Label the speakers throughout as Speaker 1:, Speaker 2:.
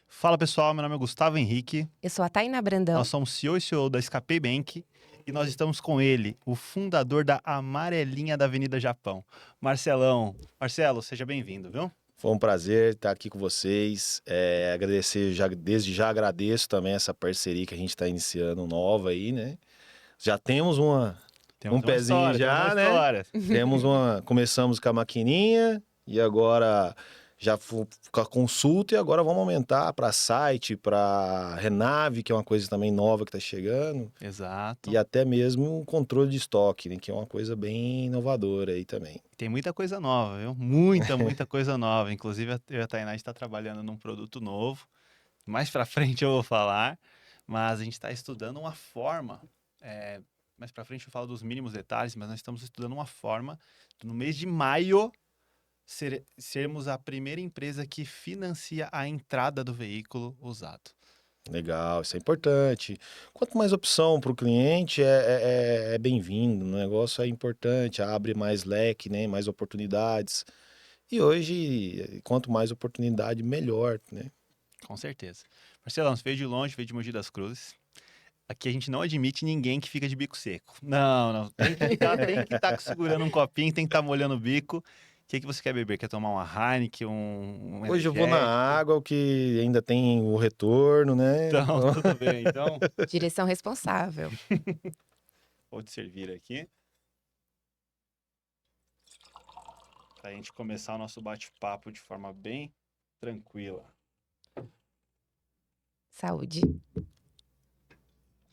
Speaker 1: Fala pessoal, meu nome é Gustavo Henrique,
Speaker 2: Eu sou a Tainá Brandão.
Speaker 1: nós somos CEO e CEO da Escapei Bank e nós estamos com ele, o fundador da Amarelinha da Avenida Japão, Marcelão. Marcelo, seja bem-vindo, viu?
Speaker 3: Foi um prazer estar aqui com vocês. Agradecer, desde já agradeço também essa parceria que a gente está iniciando nova aí, né? Já temos um
Speaker 1: Temos uma
Speaker 3: pezinho
Speaker 1: história, temos uma
Speaker 3: já, né?
Speaker 1: história.
Speaker 3: Começamos com a maquininha e agora já com a consulta e agora vamos aumentar para site, para Renave, que é uma coisa também nova que está chegando,
Speaker 1: Exato.
Speaker 3: e até mesmo o controle de estoque, né? Que é uma coisa bem inovadora aí também.
Speaker 1: Tem muita coisa nova, viu? Muita coisa nova. Inclusive, eu e a Tainá está trabalhando num produto novo. Mais pra frente eu vou falar, mas a gente está estudando uma forma. Mais pra frente eu falo dos mínimos detalhes, mas nós estamos estudando uma forma, no mês de maio, sermos a primeira empresa que financia a entrada do veículo usado.
Speaker 3: Legal, isso é importante. Quanto mais opção para o cliente, é bem-vindo. O negócio é importante, abre mais leque, né? Mais oportunidades. E hoje, quanto mais oportunidade, melhor, né?
Speaker 1: Com certeza. Marcelão, você veio de longe, veio de Mogi das Cruzes. Aqui a gente não admite ninguém que fica de bico seco. Não. Tem que estar segurando um copinho, tem que estar molhando o bico. O que você quer beber? Quer tomar uma Heineken, um
Speaker 3: Hoje eu vou na
Speaker 1: energético?
Speaker 3: água, o que ainda tem o retorno, né?
Speaker 1: Então, tudo bem. Então,
Speaker 2: Direção responsável.
Speaker 1: vou te servir aqui. Para a gente começar o nosso bate-papo de forma bem tranquila.
Speaker 2: Saúde.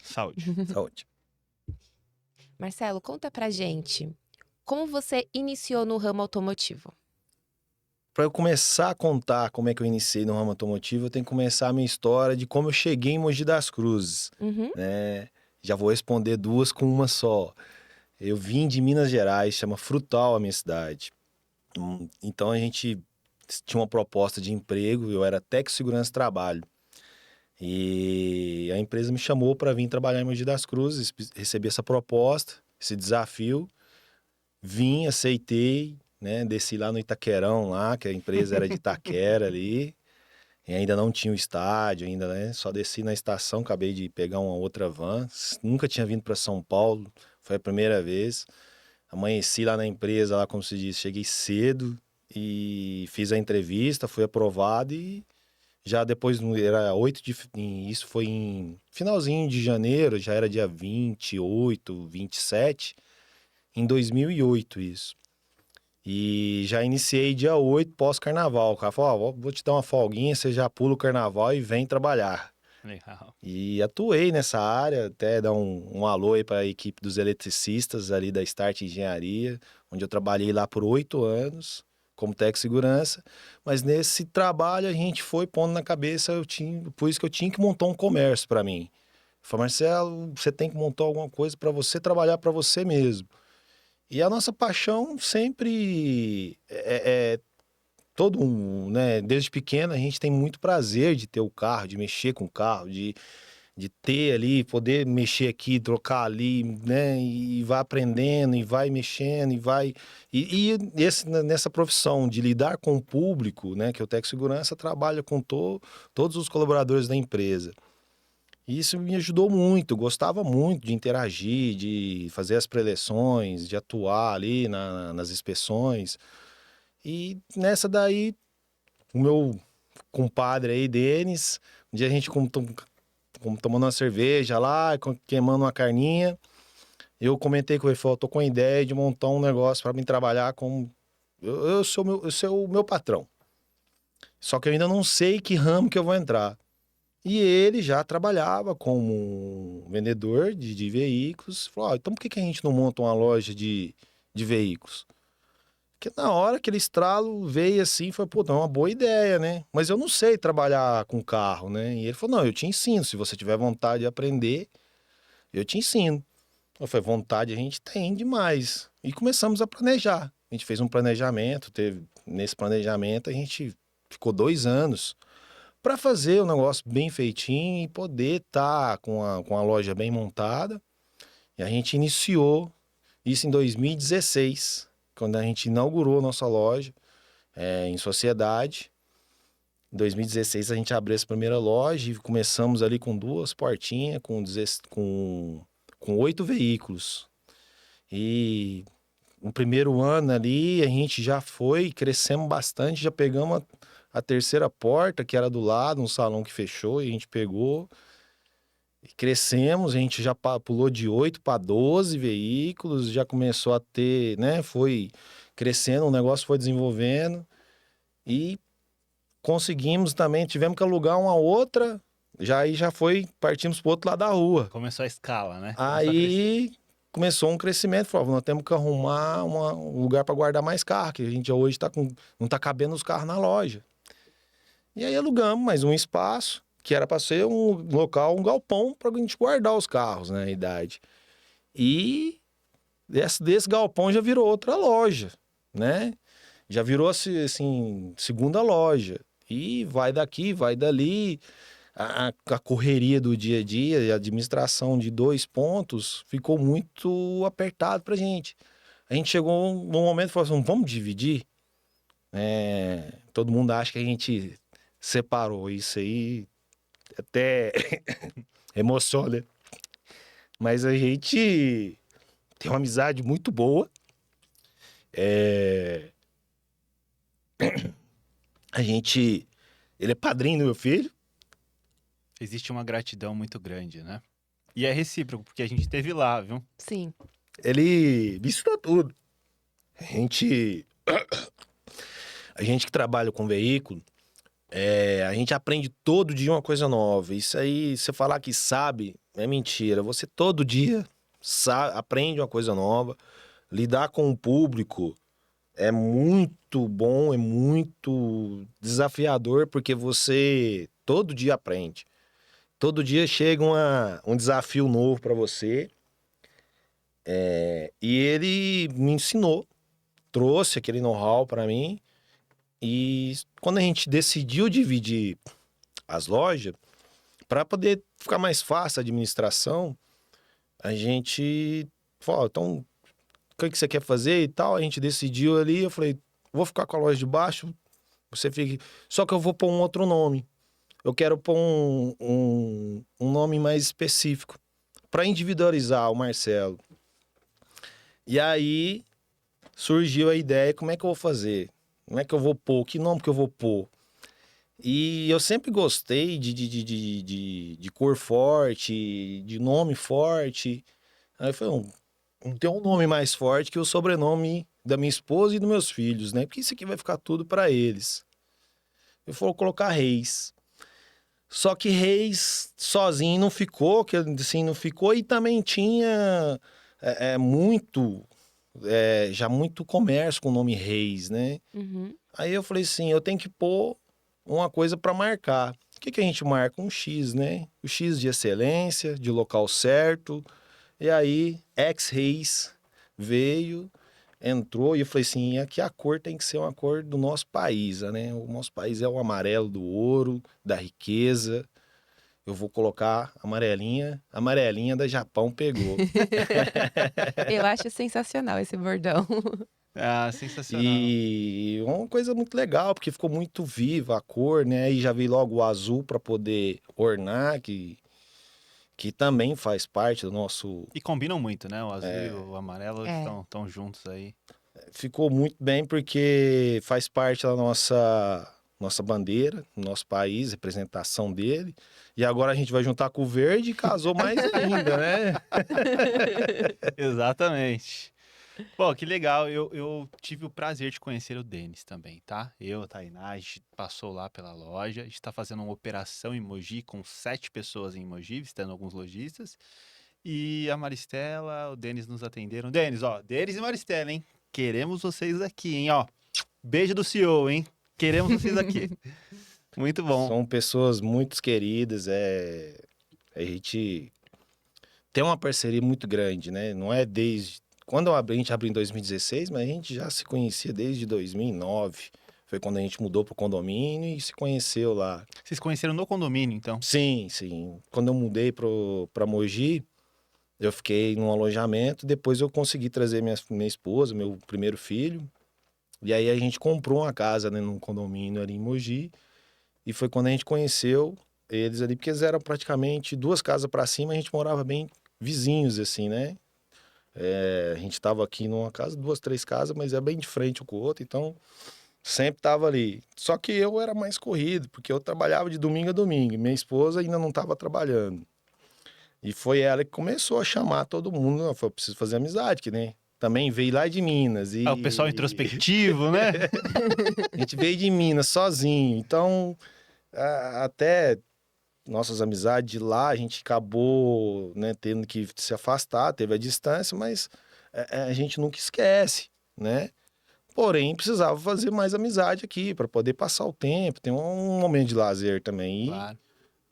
Speaker 1: Saúde.
Speaker 3: Saúde.
Speaker 2: Marcelo, conta pra gente. Como você iniciou no ramo automotivo?
Speaker 3: Para eu começar a contar como é que eu iniciei no ramo automotivo, eu tenho que começar a minha história de como eu cheguei em Mogi das Cruzes,
Speaker 2: Uhum.
Speaker 3: né? Já vou responder duas com uma só. Eu vim de Minas Gerais, chama Frutal a minha cidade. Então a gente tinha uma proposta de emprego, eu era técnico de segurança e trabalho. E a empresa me chamou para vir trabalhar em Mogi das Cruzes, recebi essa proposta, esse desafio, vim, aceitei, né? Desci lá no Itaquerão, lá, que a empresa era de Itaquera ali, e ainda não tinha o estádio, ainda, né? Só desci na estação, acabei de pegar uma outra van, nunca tinha vindo para São Paulo, foi a primeira vez. Amanheci lá na empresa, lá como se diz, cheguei cedo e fiz a entrevista, fui aprovado e já depois, era 8 de... Isso foi em finalzinho de janeiro, já era dia 28, 27, em 2008 isso. E já iniciei dia 8 pós-carnaval. O cara falou, ó, vou te dar uma folguinha, você já pula o carnaval e vem trabalhar.
Speaker 1: Legal.
Speaker 3: E atuei nessa área, até dar um alô aí para a equipe dos eletricistas ali da Start Engenharia, onde eu trabalhei lá por 8 anos como técnico de segurança, mas nesse trabalho a gente foi pondo na cabeça, por isso que eu tinha que montar um comércio para mim. Eu falei, Marcelo, você tem que montar alguma coisa para você trabalhar para você mesmo. E a nossa paixão sempre todo um, né? Desde pequeno a gente tem muito prazer de ter o carro, de mexer com o carro, de ter ali, poder mexer aqui, trocar ali, né? E vai aprendendo, e vai mexendo, e vai... nessa profissão de lidar com o público, né? Que o técnico de segurança trabalha com todos os colaboradores da empresa. E isso me ajudou muito, gostava muito de interagir, de fazer as preleções, de atuar ali nas inspeções. E nessa daí, o meu compadre aí, Denis, um dia a gente tomando uma cerveja lá, queimando uma carninha, eu comentei com ele, falou, tô com a ideia de montar um negócio para mim trabalhar com... eu sou o meu patrão. Só que eu ainda não sei que ramo que eu vou entrar. E ele já trabalhava como vendedor de veículos. Falou, então por que a gente não monta uma loja de veículos? Porque na hora aquele estralo veio assim, foi, pô, é uma boa ideia, né? Mas eu não sei trabalhar com carro, né? E ele falou, não, eu te ensino, se você tiver vontade de aprender, eu te ensino. Eu falei, vontade a gente tem demais. E começamos a planejar. A gente fez um planejamento, nesse planejamento a gente ficou 2 anos para fazer o negócio bem feitinho e poder estar com a loja bem montada. E a gente iniciou isso em 2016, quando a gente inaugurou a nossa loja em sociedade. Em 2016 a gente abriu essa primeira loja e começamos ali com 2 portinhas, com 8 veículos. E no primeiro ano ali a gente já foi, crescemos bastante, já pegamos a terceira porta, que era do lado, um salão que fechou, e a gente pegou. E crescemos, a gente já pulou de 8 para 12 veículos, já começou a ter, né? Foi crescendo, o negócio foi desenvolvendo. E conseguimos também, tivemos que alugar uma outra, partimos para o outro lado da rua.
Speaker 1: Começou a escala, né? Começou a crescer.
Speaker 3: Aí começou um crescimento, falou, nós temos que arrumar um lugar para guardar mais carro, que a gente hoje não está cabendo os carros na loja. E aí alugamos mais um espaço, que era para ser um local, um galpão, para a gente guardar os carros, né, na idade. E desse galpão já virou outra loja, né? Já virou, assim, segunda loja. E vai daqui, vai dali. A correria do dia a dia e a administração de 2 pontos ficou muito apertado pra gente. A gente chegou num momento e falou assim, vamos dividir? Todo mundo acha que a gente separou. Isso aí até emociona. Mas a gente tem uma amizade muito boa. Ele é padrinho do meu filho.
Speaker 1: Existe uma gratidão muito grande, né? E é recíproco, porque a gente esteve lá, viu?
Speaker 2: Sim.
Speaker 3: Ele me ensinou tudo. A gente que trabalha com veículo, a gente aprende todo dia uma coisa nova. Isso aí, você falar que sabe, é mentira. Você todo dia aprende uma coisa nova. Lidar com o público é muito bom, é muito desafiador, porque você todo dia aprende. Todo dia chega um desafio novo para você. E ele me ensinou, trouxe aquele know-how para mim. E quando a gente decidiu dividir as lojas, para poder ficar mais fácil a administração, a gente falou, então, o que você quer fazer e tal? A gente decidiu ali, eu falei, vou ficar com a loja de baixo, você fica... Só que eu vou pôr um outro nome. Eu quero pôr um nome mais específico, para individualizar o Marcelo. E aí surgiu a ideia, como é que eu vou fazer? Como é que eu vou pôr? Que nome que eu vou pôr? E eu sempre gostei de cor forte, de nome forte. Aí eu falei, não tem um nome mais forte que o sobrenome da minha esposa e dos meus filhos, né? Porque isso aqui vai ficar tudo para eles. Eu vou colocar Reis. Só que Reis sozinho não ficou, que assim, não ficou. E também tinha já muito comércio com o nome Reis, né?
Speaker 2: Uhum.
Speaker 3: Aí eu falei assim, eu tenho que pôr uma coisa para marcar. O que a gente marca? Um X, né? O X de excelência, de local certo. E aí, ex-Reis veio, entrou e eu falei assim, aqui a cor tem que ser uma cor do nosso país, né? O nosso país é o amarelo do ouro, da riqueza. Eu vou colocar amarelinha da Japão pegou.
Speaker 2: Eu acho sensacional esse bordão.
Speaker 1: Ah, sensacional.
Speaker 3: E uma coisa muito legal, porque ficou muito viva a cor, né? E já vi logo o azul para poder ornar, que também faz parte do nosso...
Speaker 1: E combinam muito, né? O azul e o amarelo estão juntos aí.
Speaker 3: Ficou muito bem porque faz parte da nossa bandeira, do nosso país, representação dele. E agora a gente vai juntar com o verde e casou mais ainda, né?
Speaker 1: Exatamente. Pô, que legal. Eu tive o prazer de conhecer o Denis também, tá? Eu, a Tainá, a gente passou lá pela loja. A gente tá fazendo uma operação em Mogi com 7 pessoas em Mogi, visitando alguns lojistas. E a Maristela, o Denis nos atenderam. Denis e Maristela, hein? Queremos vocês aqui, hein? Ó, beijo do CEO, hein? Queremos vocês aqui. Muito bom.
Speaker 3: São pessoas muito queridas, a gente tem uma parceria muito grande, né? Não é desde... Quando a gente abriu em 2016, mas a gente já se conhecia desde 2009. Foi quando a gente mudou pro condomínio e se conheceu lá.
Speaker 1: Vocês conheceram no condomínio, então?
Speaker 3: Sim. Quando eu mudei pra Mogi, eu fiquei num alojamento. Depois eu consegui trazer minha esposa, meu primeiro filho. E aí a gente comprou uma casa, né, num condomínio ali em Mogi. E foi quando a gente conheceu eles ali, porque eles eram praticamente 2 casas para cima, a gente morava bem vizinhos, assim, né? A gente tava aqui numa casa, 2, 3 casas, mas é bem de frente um com o outro, então sempre tava ali. Só que eu era mais corrido, porque eu trabalhava de domingo a domingo, e minha esposa ainda não tava trabalhando. E foi ela que começou a chamar todo mundo. Ela falou, preciso fazer amizade, que nem também veio lá de Minas.
Speaker 1: O pessoal introspectivo, né?
Speaker 3: A gente veio de Minas sozinho. Então, até nossas amizades de lá, a gente acabou, né, tendo que se afastar, teve a distância, mas a gente nunca esquece, né? Porém, precisava fazer mais amizade aqui para poder passar o tempo, ter um momento de lazer também. E
Speaker 1: Claro.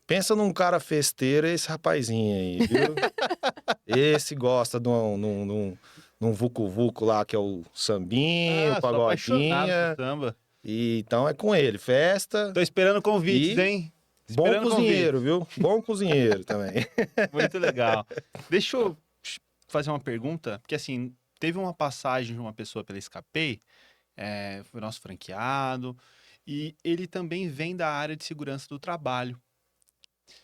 Speaker 3: pensa num cara festeiro, esse rapazinho aí, viu? Esse gosta de um vucu-vucu lá, que é o sambinho, o
Speaker 1: Sou apaixonado
Speaker 3: pagodinha.
Speaker 1: por samba.
Speaker 3: E, então é com ele, festa.
Speaker 1: Tô esperando convites,
Speaker 3: E
Speaker 1: hein?
Speaker 3: Bom
Speaker 1: Esperando
Speaker 3: cozinheiro, viu? Bom cozinheiro também.
Speaker 1: Muito legal. Deixa eu fazer uma pergunta, porque assim, teve uma passagem de uma pessoa pela Escapei, foi nosso franqueado, e ele também vem da área de segurança do trabalho.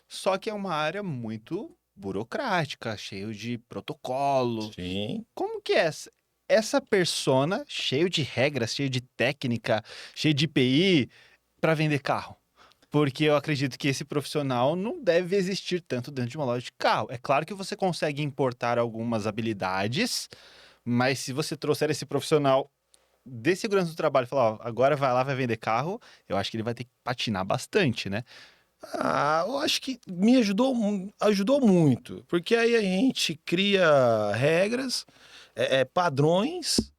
Speaker 1: Só que é uma área muito burocrática, cheio de protocolo.
Speaker 3: Sim.
Speaker 1: Como que é essa persona, cheio de regras, cheio de técnica, cheio de IPI, para vender carro? Porque eu acredito que esse profissional não deve existir tanto dentro de uma loja de carro. É claro que você consegue importar algumas habilidades, mas se você trouxer esse profissional de segurança do trabalho e falar, ó, agora vai lá, vai vender carro, eu acho que ele vai ter que patinar bastante, né?
Speaker 3: Eu acho que me ajudou muito, porque aí a gente cria regras, padrões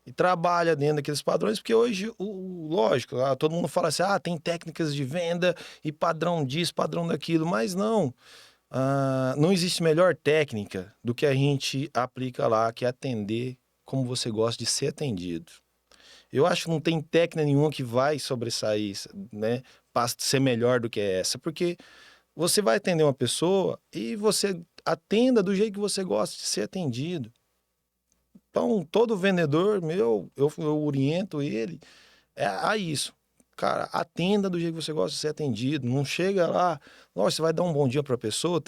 Speaker 3: e trabalha dentro daqueles padrões, porque hoje, lógico, todo mundo fala assim, tem técnicas de venda e padrão disso, padrão daquilo, mas não. Não existe melhor técnica do que a gente aplica lá, que é atender como você gosta de ser atendido. Eu acho que não tem técnica nenhuma que vai sobressair, né? Para ser melhor do que essa, porque você vai atender uma pessoa e você atenda do jeito que você gosta de ser atendido. Então, todo vendedor meu, eu oriento ele a isso. Cara, atenda do jeito que você gosta de ser atendido. Não chega lá, nossa, você vai dar um bom dia para a pessoa.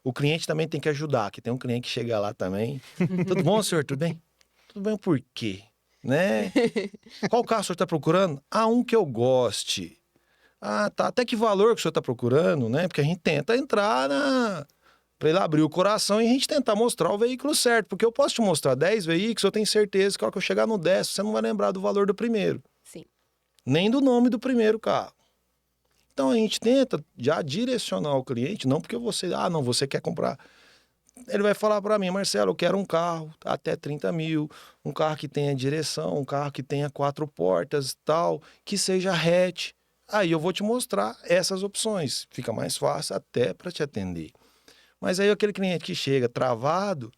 Speaker 3: O cliente também tem que ajudar, que tem um cliente que chega lá também. Tudo bom, senhor? Tudo bem? Tudo bem por quê? Né? Qual carro o senhor está procurando? Um que eu goste. Tá. Até que valor que o senhor está procurando, né? Porque a gente tenta entrar para ele abrir o coração e a gente tentar mostrar o veículo certo. Porque eu posso te mostrar 10 veículos, eu tenho certeza que a hora que eu chegar no 10, você não vai lembrar do valor do primeiro.
Speaker 2: Sim.
Speaker 3: Nem do nome do primeiro carro. Então a gente tenta já direcionar o cliente, não porque você, não, você quer comprar. Ele vai falar para mim, Marcelo, eu quero um carro até 30 mil, um carro que tenha direção, um carro que tenha 4 portas e tal, que seja hatch. Aí eu vou te mostrar essas opções. Fica mais fácil até para te atender. Mas aí aquele cliente que chega travado,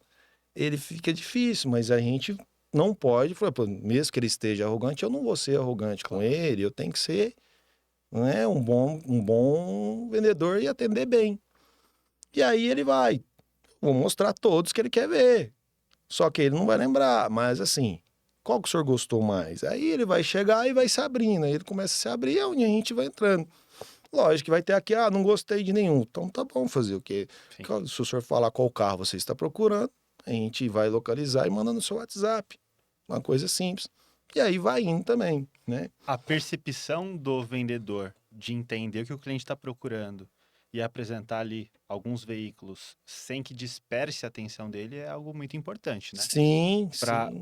Speaker 3: ele fica difícil, mas a gente não pode, mesmo que ele esteja arrogante, eu não vou ser arrogante com ele, eu tenho que ser, né, um bom vendedor e atender bem. E aí ele vai, vou mostrar todos que ele quer ver. Só que ele não vai lembrar, mas assim, qual que o senhor gostou mais? Aí ele vai chegar e vai se abrindo, aí ele começa a se abrir, é onde a gente vai entrando. Lógico que vai ter aqui, não gostei de nenhum. Então tá bom fazer o quê? Se o senhor falar qual carro você está procurando, a gente vai localizar e manda no seu WhatsApp. Uma coisa simples. E aí vai indo também, né?
Speaker 1: A percepção do vendedor de entender o que o cliente está procurando e apresentar ali alguns veículos sem que disperse a atenção dele é algo muito importante, né?
Speaker 3: Sim,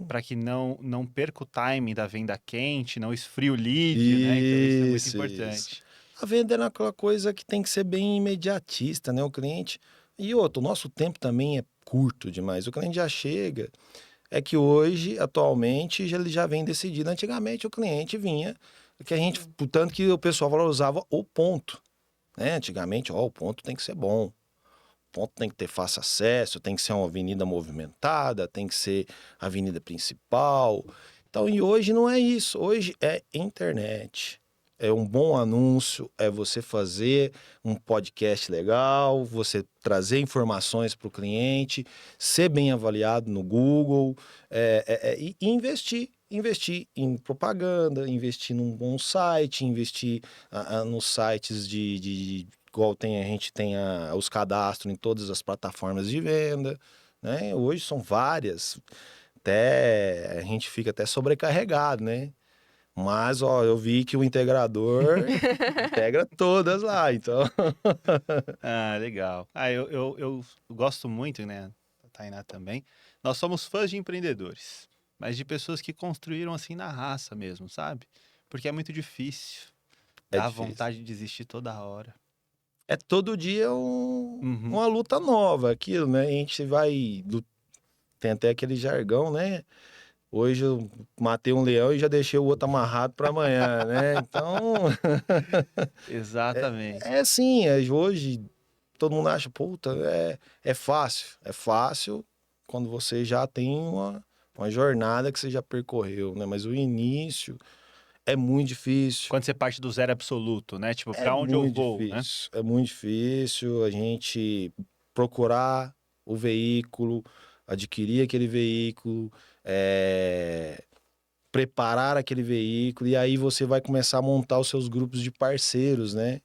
Speaker 1: Para que não perca o time da venda quente, não esfrie o lead, né? Então isso é muito importante.
Speaker 3: A venda é aquela coisa que tem que ser bem imediatista, né? O cliente... E outro, o nosso tempo também é curto demais. O cliente já chega... É que hoje, atualmente, ele já vem decidido. Antigamente, o cliente vinha... Portanto, que o pessoal valorizava o ponto. Né? Antigamente, o ponto tem que ser bom. O ponto tem que ter fácil acesso, tem que ser uma avenida movimentada, tem que ser a avenida principal. Então, e hoje não é isso. Hoje é internet. É um bom anúncio, é você fazer um podcast legal, você trazer informações para o cliente, ser bem avaliado no Google e investir. investir em propaganda, investir num bom site, investir nos sites igual a gente tem os cadastros em todas as plataformas de venda, né? Hoje são várias, até a gente fica até sobrecarregado, né? Mas, ó, eu vi que o integrador integra todas lá, então.
Speaker 1: Ah, legal. Eu gosto muito, né? A Tainá também. Nós somos fãs de empreendedores, mas de pessoas que construíram assim na raça mesmo, sabe? Porque é muito difícil.
Speaker 3: É
Speaker 1: Dá
Speaker 3: difícil.
Speaker 1: vontade de desistir toda hora.
Speaker 3: É todo dia
Speaker 1: Uhum.
Speaker 3: uma luta nova, aquilo, né? A gente vai. Tem até aquele jargão, né? Hoje eu matei um leão e já deixei o outro amarrado para amanhã, né? Então,
Speaker 1: Exatamente.
Speaker 3: é assim, hoje todo mundo acha, puta, é fácil. É fácil quando você já tem uma jornada que você já percorreu, né? Mas o início é muito difícil.
Speaker 1: Quando você parte do zero absoluto, né? Tipo,
Speaker 3: É
Speaker 1: pra onde eu
Speaker 3: muito
Speaker 1: vou, né?
Speaker 3: difícil. É muito difícil a gente procurar o veículo, adquirir aquele veículo, preparar aquele veículo, e aí você vai começar a montar os seus grupos de parceiros, né?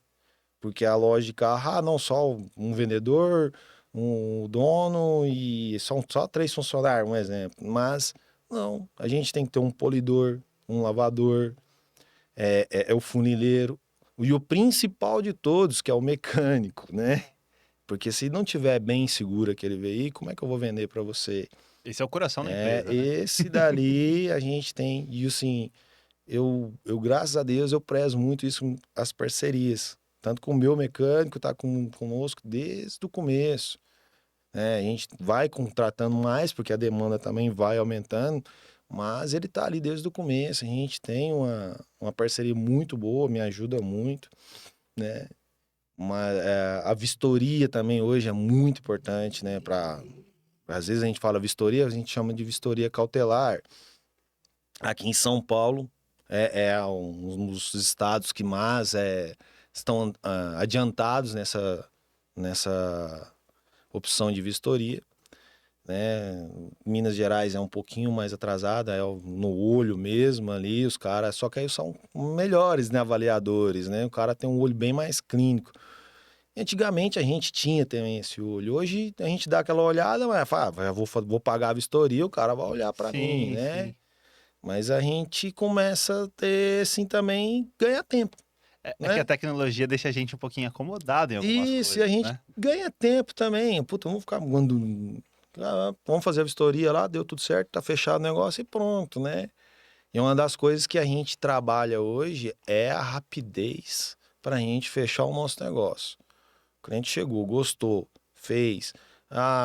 Speaker 3: Porque a lógica, não só um vendedor, um dono e são só 3 funcionários, um exemplo. Mas não, a gente tem que ter um polidor, um lavador, é o funileiro e o principal de todos, que é o mecânico, né? Porque se não tiver bem seguro aquele veículo, como é que eu vou vender para você?
Speaker 1: Esse é o coração da empresa, né?
Speaker 3: Esse dali a gente tem, e assim, eu graças a Deus, eu prezo muito isso, as parcerias. Tanto com o meu mecânico, tá conosco desde o começo, né? A gente vai contratando mais, porque a demanda também vai aumentando, mas ele tá ali desde o começo. A gente tem uma parceria muito boa, me ajuda muito, né? A vistoria também hoje é muito importante, né? Às vezes a gente fala vistoria, a gente chama de vistoria cautelar. Aqui em São Paulo é um dos estados que mais estão adiantados nessa opção de vistoria, né? Minas Gerais é um pouquinho mais atrasada, no olho mesmo ali, os caras, só que aí são melhores, né, avaliadores, né? O cara tem um olho bem mais clínico. Antigamente a gente tinha também esse olho. Hoje a gente dá aquela olhada, mas fala, vou pagar a vistoria, o cara vai olhar para mim,
Speaker 1: Sim,
Speaker 3: né?
Speaker 1: sim.
Speaker 3: Mas a gente começa a ter, assim, também ganha tempo,
Speaker 1: É que a
Speaker 3: né?
Speaker 1: tecnologia deixa a gente um pouquinho acomodado em algumas
Speaker 3: Isso, e a
Speaker 1: coisas,
Speaker 3: gente
Speaker 1: né?
Speaker 3: ganha tempo também. Puta, vamos ficar vamos fazer a vistoria lá, deu tudo certo, tá fechado o negócio e pronto, né? E uma das coisas que a gente trabalha hoje é a rapidez para a gente fechar o nosso negócio. O cliente chegou, gostou, fez.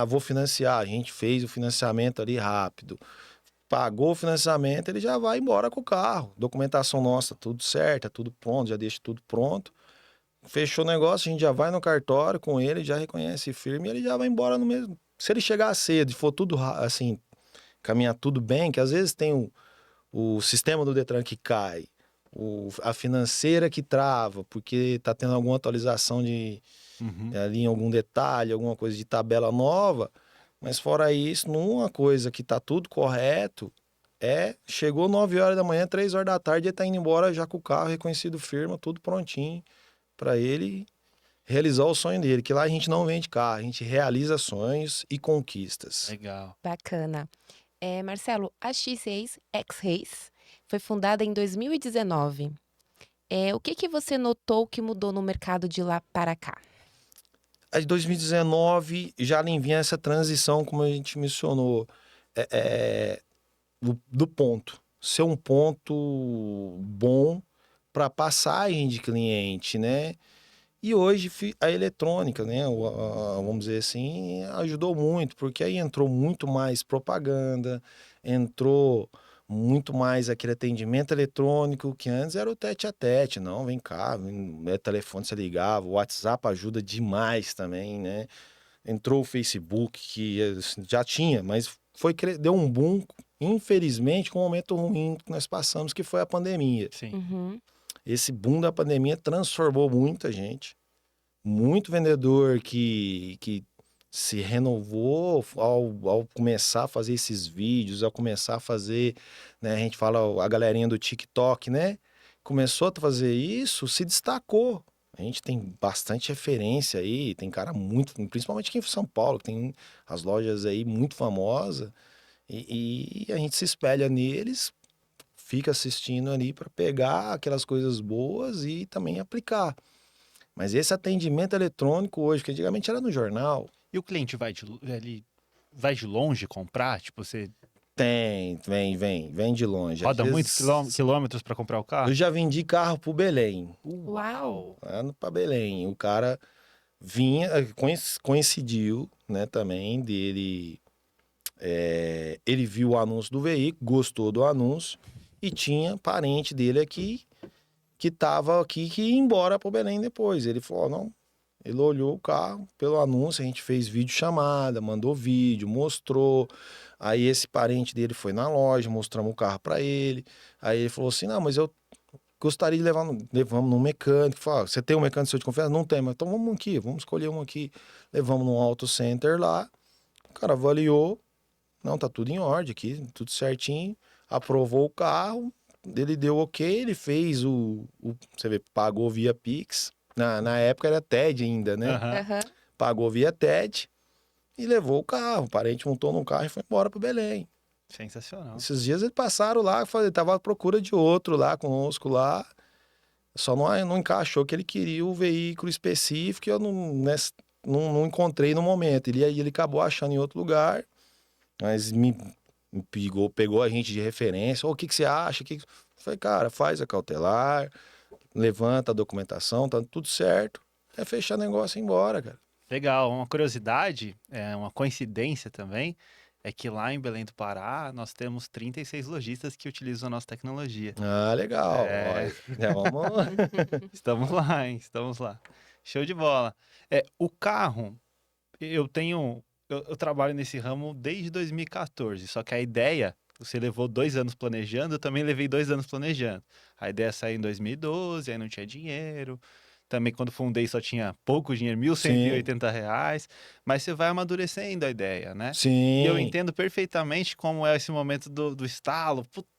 Speaker 3: Vou financiar. A gente fez o financiamento ali rápido. Pagou o financiamento, ele já vai embora com o carro. Documentação nossa, tudo certo, tudo pronto, já deixa tudo pronto. Fechou o negócio, a gente já vai no cartório com ele, já reconhece firme e ele já vai embora no mesmo. Se ele chegar cedo e for tudo assim, caminhar tudo bem, que às vezes tem o sistema do Detran que cai, a financeira que trava, porque tá tendo alguma atualização
Speaker 1: Uhum.
Speaker 3: ali em algum detalhe, alguma coisa de tabela nova. Mas fora isso, numa coisa que tá tudo correto, chegou 9 horas da manhã, 3 horas da tarde, ele tá indo embora já com o carro reconhecido firma, tudo prontinho para ele realizar o sonho dele, que lá a gente não vende carro, a gente realiza sonhos e conquistas.
Speaker 1: Legal.
Speaker 2: Bacana. Marcelo, a X-Race, X-Race, foi fundada em 2019. O que você notou que mudou no mercado de lá para cá?
Speaker 3: A de 2019 já nem vinha essa transição, como a gente mencionou, do ponto. Ser um ponto bom para passagem de cliente, né? E hoje a eletrônica, né, vamos dizer assim, ajudou muito, porque aí entrou muito mais propaganda, entrou muito mais aquele atendimento eletrônico, que antes era o tete a tete, não, vem cá, telefone você ligava, o WhatsApp ajuda demais também, né? Entrou o Facebook, que assim, já tinha, mas deu um boom, infelizmente, com um momento ruim que nós passamos, que foi a pandemia.
Speaker 1: Sim.
Speaker 2: Uhum.
Speaker 3: Esse boom da pandemia transformou muita gente. Muito vendedor que se renovou ao começar a fazer esses vídeos, ao começar a fazer, né, a gente fala a galerinha do TikTok, né? Começou a fazer isso, se destacou. A gente tem bastante referência aí, tem cara muito, principalmente aqui em São Paulo, que tem as lojas aí muito famosas, e a gente se espelha neles, fica assistindo ali para pegar aquelas coisas boas e também aplicar. Mas esse atendimento eletrônico hoje, que antigamente era no jornal,
Speaker 1: E o cliente ele vai de longe comprar? Tipo, você
Speaker 3: vem de longe. Às
Speaker 1: roda muitos
Speaker 3: vezes,
Speaker 1: quilômetros para comprar o carro?
Speaker 3: eu já vendi carro pro Belém,
Speaker 2: Uau!
Speaker 3: ano para Belém. O cara vinha, coincidiu, né, também dele, ele viu o anúncio do veículo, gostou do anúncio e tinha parente dele aqui que tava aqui que ia embora pro Belém depois. Ele falou, não, ele olhou o carro pelo anúncio, a gente fez vídeo chamada, mandou vídeo, mostrou. Aí esse parente dele foi na loja, mostramos o carro para ele. Aí ele falou assim: "Não, mas eu gostaria de levar, levamos num mecânico". Falou: "Você tem um mecânico seu de confiança?". "Não tem, mas então vamos aqui, vamos escolher um aqui". Levamos num auto center lá. O cara avaliou, não, tá tudo em ordem aqui, tudo certinho. Aprovou o carro, ele deu ok, ele fez você vê, pagou via Pix. Na época era TED ainda, né?
Speaker 1: Aham.
Speaker 2: Aham.
Speaker 3: Pagou via TED e levou o carro. O parente montou num carro e foi embora pro Belém.
Speaker 1: Sensacional.
Speaker 3: Esses dias eles passaram lá, tava à procura de outro lá conosco lá. Só não encaixou que ele queria o veículo específico e eu não encontrei no momento. Ele acabou achando em outro lugar, mas me pegou a gente de referência. "Ô, o que você acha? Eu falei, cara, faz a cautelar, levanta a documentação, tá tudo certo. É fechar negócio e ir embora, cara.
Speaker 1: Legal. Uma curiosidade, uma coincidência também, é que lá em Belém do Pará nós temos 36 lojistas que utilizam a nossa tecnologia.
Speaker 3: Ah, legal.
Speaker 1: É,
Speaker 3: Olha, já vamos.
Speaker 1: estamos lá, hein? Estamos lá. Show de bola. O carro, eu tenho. Eu trabalho nesse ramo desde 2014, só que a ideia, você levou 2 anos planejando, eu também levei 2 anos planejando. A ideia saiu em 2012, aí não tinha dinheiro. Também quando fundei só tinha pouco dinheiro, R$
Speaker 3: Sim,
Speaker 1: 1.180, mas você vai amadurecendo a ideia, né? E eu
Speaker 3: sim.
Speaker 1: entendo perfeitamente como é esse momento do estalo. Putz,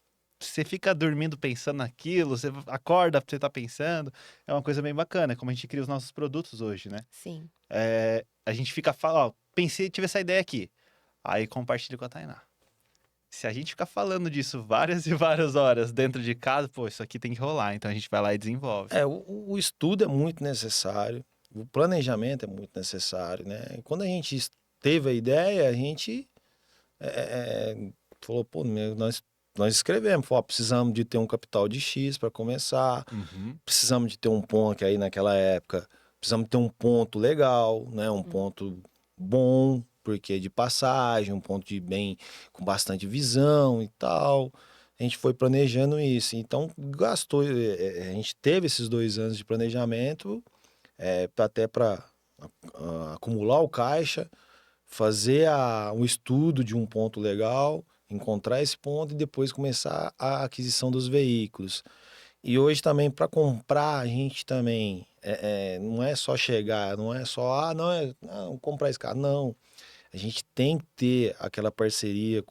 Speaker 1: você fica dormindo pensando naquilo, você acorda, você tá pensando. É uma coisa bem bacana, como a gente cria os nossos produtos hoje, né?
Speaker 2: Sim.
Speaker 1: A gente fica falando, ó, pensei, tive essa ideia aqui. Aí compartilho com a Tainá. Se a gente ficar falando disso várias e várias horas dentro de casa, pô, isso aqui tem que rolar. Então a gente vai lá e desenvolve.
Speaker 3: O estudo é muito necessário, o planejamento é muito necessário, né? E quando a gente teve a ideia, a gente falou, pô, nós escrevemos, falou, ó, precisamos de ter um capital de X para começar,
Speaker 1: Uhum.
Speaker 3: precisamos de ter um ponto, que aí naquela época, precisamos ter um ponto legal, né? Um
Speaker 2: Hum.
Speaker 3: ponto bom, porque de passagem, um ponto de bem, com bastante visão e tal. A gente foi planejando isso. Então, gastou, a gente teve esses 2 anos de planejamento, até para acumular o caixa, fazer um estudo de um ponto legal, encontrar esse ponto e depois começar a aquisição dos veículos. E hoje também, para comprar, a gente também não é só chegar, não é só, não, comprar esse carro. Não. A gente tem que ter aquela parceria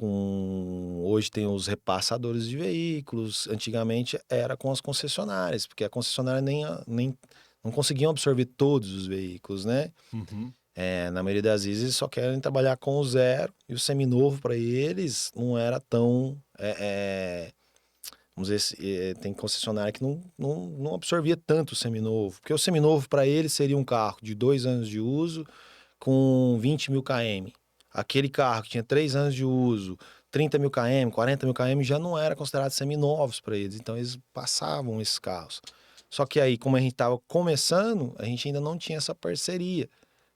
Speaker 3: hoje tem os repassadores de veículos. Antigamente era com as concessionárias, porque a concessionária nem não conseguiam absorver todos os veículos, né?
Speaker 1: Uhum.
Speaker 3: Na maioria das vezes eles só querem trabalhar com o zero e o seminovo para eles não era tão. Vamos dizer, tem concessionária que não absorvia tanto o seminovo, porque o seminovo para eles seria um carro de 2 anos de uso com 20 mil km. Aquele carro que tinha 3 anos de uso, 30 mil km, 40 mil km, já não era considerado seminovos para eles, então eles passavam esses carros. Só que aí, como a gente estava começando, a gente ainda não tinha essa parceria.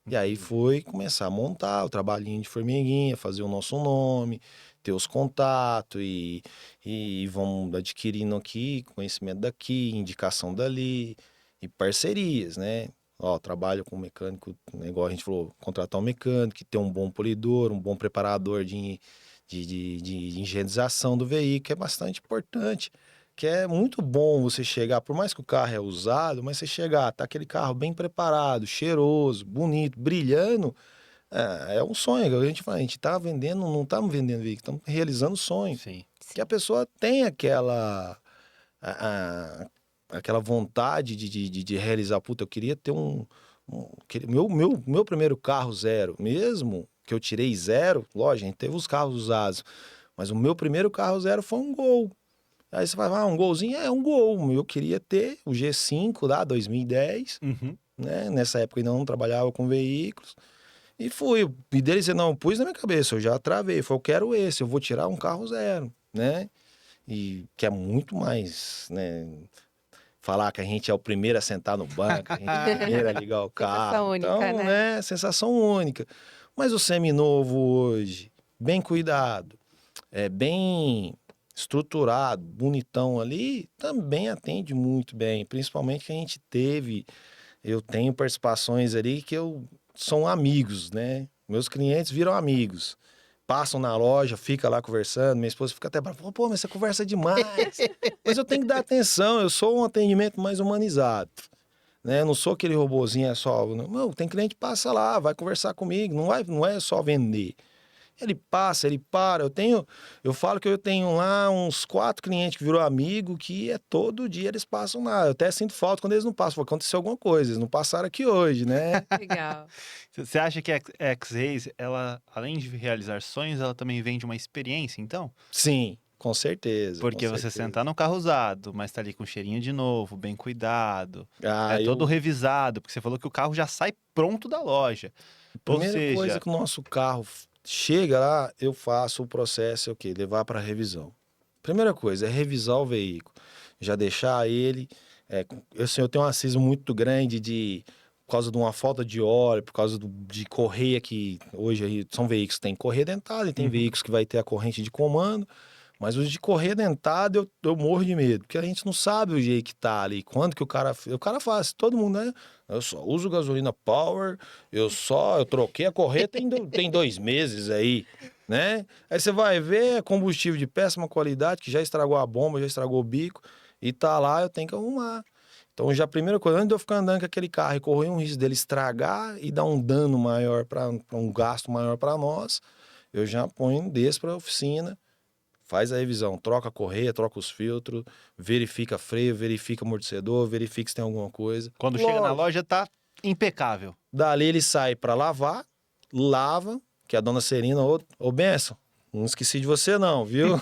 Speaker 3: E aí foi começar a montar o trabalhinho de formiguinha, fazer o nosso nome, ter os contatos e vamos adquirindo aqui, conhecimento daqui, indicação dali e parcerias, né? Ó, trabalho com mecânico, né, igual a gente falou, contratar um mecânico, ter um bom polidor, um bom preparador de higienização do veículo, é bastante importante. que é muito bom você chegar, por mais que o carro é usado, mas você chegar, tá aquele carro bem preparado, cheiroso, bonito, brilhando, é um sonho. A gente fala, a gente tá vendendo, não estamos vendendo veículo, estamos realizando sonho.
Speaker 1: Sim.
Speaker 3: Que a pessoa tem aquela vontade de realizar, puta, eu queria ter meu primeiro carro zero, mesmo que eu tirei zero, lógico, a gente teve os carros usados, mas o meu primeiro carro zero foi um Gol. Aí você vai falar, um Golzinho é um Gol. Eu queria ter o G5 lá, 2010,
Speaker 1: Uhum.
Speaker 3: né? Nessa época eu ainda não trabalhava com veículos. E fui. E dele você não pus na minha cabeça, eu já travei. Falei, eu quero esse, eu vou tirar um carro zero, né? E que é muito mais, né? Falar que a gente é o primeiro a sentar no banco, a gente é o primeiro a ligar o carro.
Speaker 2: Sensação única,
Speaker 3: Então,
Speaker 2: né?
Speaker 3: sensação única. Mas o seminovo hoje, bem cuidado, bem estruturado, bonitão ali, também atende muito bem. Principalmente que a gente eu tenho participações ali que são amigos, né? Meus clientes viram amigos. Passam na loja, fica lá conversando, minha esposa fica até brava, pô, mas você conversa demais. Mas eu tenho que dar atenção, eu sou um atendimento mais humanizado, né? Eu não sou aquele robozinho, é só, não, tem cliente que passa lá, vai conversar comigo, não é só vender. Ele passa, ele para. Eu falo que eu tenho lá uns 4 clientes que virou amigo, que todo dia eles passam lá. Eu até sinto falta quando eles não passam. Porque aconteceu alguma coisa, eles não passaram aqui hoje, né?
Speaker 2: Legal.
Speaker 1: Você acha que a X-Race, ela, além de realizar sonhos, ela também vende uma experiência, então?
Speaker 3: Sim, com certeza, com
Speaker 1: Porque você
Speaker 3: certeza.
Speaker 1: sentar num carro usado, mas tá ali com cheirinho de novo, bem cuidado,
Speaker 3: Ah,
Speaker 1: todo revisado, porque você falou que o carro já sai pronto da loja. Ou
Speaker 3: Primeira coisa
Speaker 1: seja,
Speaker 3: que o nosso carro chega lá, eu faço o processo, é o quê? Levar para revisão. Primeira coisa é revisar o veículo, já deixar ele. Eu tenho um racismo muito grande por causa de uma falta de óleo, por causa de correia que hoje aí são veículos que tem correia dentada e tem
Speaker 1: Uhum.
Speaker 3: veículos que vai ter a corrente de comando. Mas os de correia dentada eu morro de medo, porque a gente não sabe o jeito que tá ali, quando que o cara faz, todo mundo, né? Eu só uso gasolina Power, eu troquei a correia tem 2 meses aí, né? Aí você vai ver combustível de péssima qualidade, que já estragou a bomba, já estragou o bico, e tá lá, eu tenho que arrumar. Então já a primeira coisa, antes de eu ficar andando com aquele carro e correr um risco dele estragar e dar um dano maior, um gasto maior para nós, eu já ponho desse para a oficina. Faz a revisão, troca a correia, troca os filtros, verifica freio, verifica amortecedor, verifica se tem alguma coisa.
Speaker 1: quando chega na loja tá impecável.
Speaker 3: Dali ele sai para lavar, lava, que a dona Serina, ô Benção, não esqueci de você não, viu?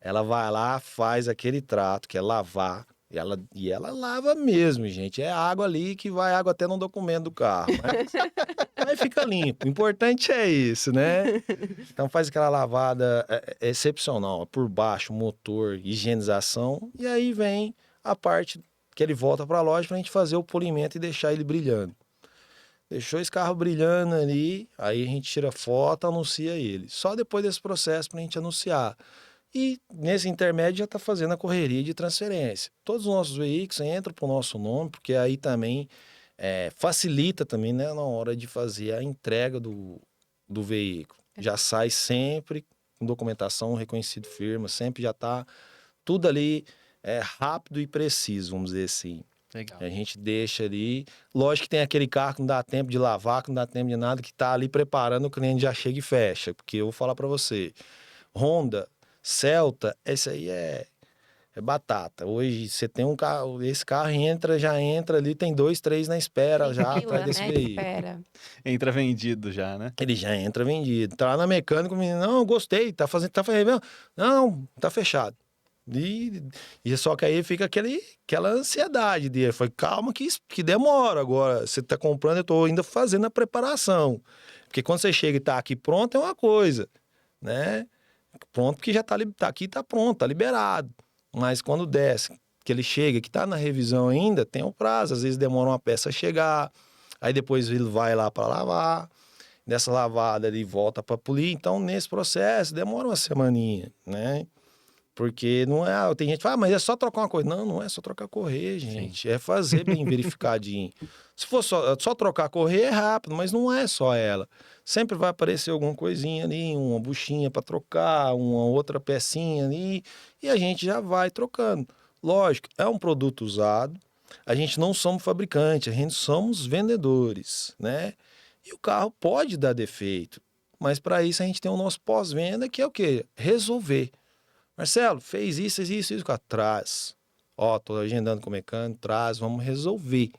Speaker 3: Ela vai lá, faz aquele trato, que é lavar, e ela lava mesmo, gente. É água ali que vai água até no documento do carro. Aí fica limpo. O importante é isso, né? Então faz aquela lavada excepcional, por baixo, motor, higienização, e aí vem a parte que ele volta para a loja para a gente fazer o polimento e deixar ele brilhando. Deixou esse carro brilhando ali, aí a gente tira foto, anuncia ele. Só depois desse processo para a gente anunciar. E nesse intermédio já está fazendo a correria de transferência. Todos os nossos veículos entram para o nosso nome, porque aí também facilita também, né, na hora de fazer a entrega do veículo. Já sai sempre com documentação, reconhecido firma, sempre já está tudo ali rápido e preciso, vamos dizer assim.
Speaker 1: Legal.
Speaker 3: A gente deixa ali. Lógico que tem aquele carro que não dá tempo de lavar, que não dá tempo de nada, que está ali preparando, o cliente já chega e fecha. Porque eu vou falar para você, Honda, Celta, esse aí é batata. Hoje você tem um carro, esse carro já entra ali, tem 2, 3 na espera já atrás desse veículo.
Speaker 2: Espera.
Speaker 1: Entra vendido já, né?
Speaker 3: Ele já entra vendido. Tá lá na mecânica, o menino, não, gostei, tá fazendo, não, tá fechado. E só que aí fica aquela ansiedade dele. Foi calma que demora. Agora, você tá comprando, eu tô ainda fazendo a preparação. Porque quando você chega e tá aqui pronto, é uma coisa, né? Pronto, porque já tá aqui, tá pronto, tá liberado. Mas quando desce, que ele chega, que tá na revisão ainda, tem um prazo. Às vezes demora uma peça a chegar, aí depois ele vai lá para lavar. Nessa lavada ele volta para polir. Então, nesse processo, demora uma semaninha, né? Porque não é. Tem gente que fala, mas é só trocar uma coisa. Não, não é só trocar correia, gente. É fazer bem verificadinho. Se for só trocar correia, é rápido, mas não é só ela. Sempre vai aparecer alguma coisinha ali, uma buchinha para trocar, uma outra pecinha ali, e a gente já vai trocando. Lógico, é um produto usado. A gente não somos fabricante, a gente somos vendedores, né? E o carro pode dar defeito, mas para isso a gente tem o nosso pós-venda, que é o quê? Resolver. Marcelo, fez isso, cara, traz. Ó, tô agendando com o mecânico, traz, vamos resolver.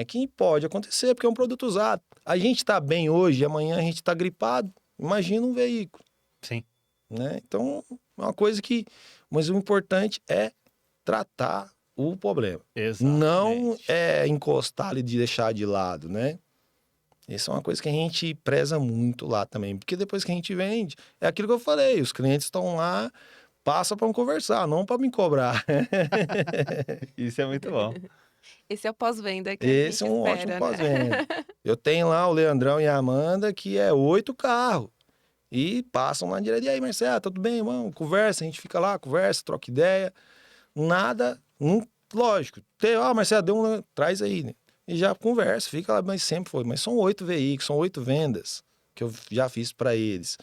Speaker 3: Que pode acontecer, porque é um produto usado. A gente tá bem hoje, amanhã a gente tá gripado. Imagina um veículo.
Speaker 1: Sim.
Speaker 3: Né? Então, é uma coisa que... Mas o importante é tratar o problema.
Speaker 1: Exatamente.
Speaker 3: Não é encostar ali de deixar de lado, né? Isso é uma coisa que a gente preza muito lá também. Porque depois que a gente vende, é aquilo que eu falei, os clientes estão lá, passa para conversar, não para me cobrar.
Speaker 1: Isso é muito bom.
Speaker 2: Esse é o pós-venda que a
Speaker 3: Esse
Speaker 2: gente
Speaker 3: é um
Speaker 2: espera,
Speaker 3: ótimo
Speaker 2: né?
Speaker 3: pós-venda. Eu tenho lá o Leandrão e a Amanda, que é 8 carros. E passam lá direto. E aí, Marcelo, tudo bem, irmão? Conversa, a gente fica lá, conversa, troca ideia. Nada, lógico. Marcelo, traz aí, né? E já conversa, fica lá, mas sempre foi. Mas são 8 veículos, são 8 vendas que eu já fiz para eles.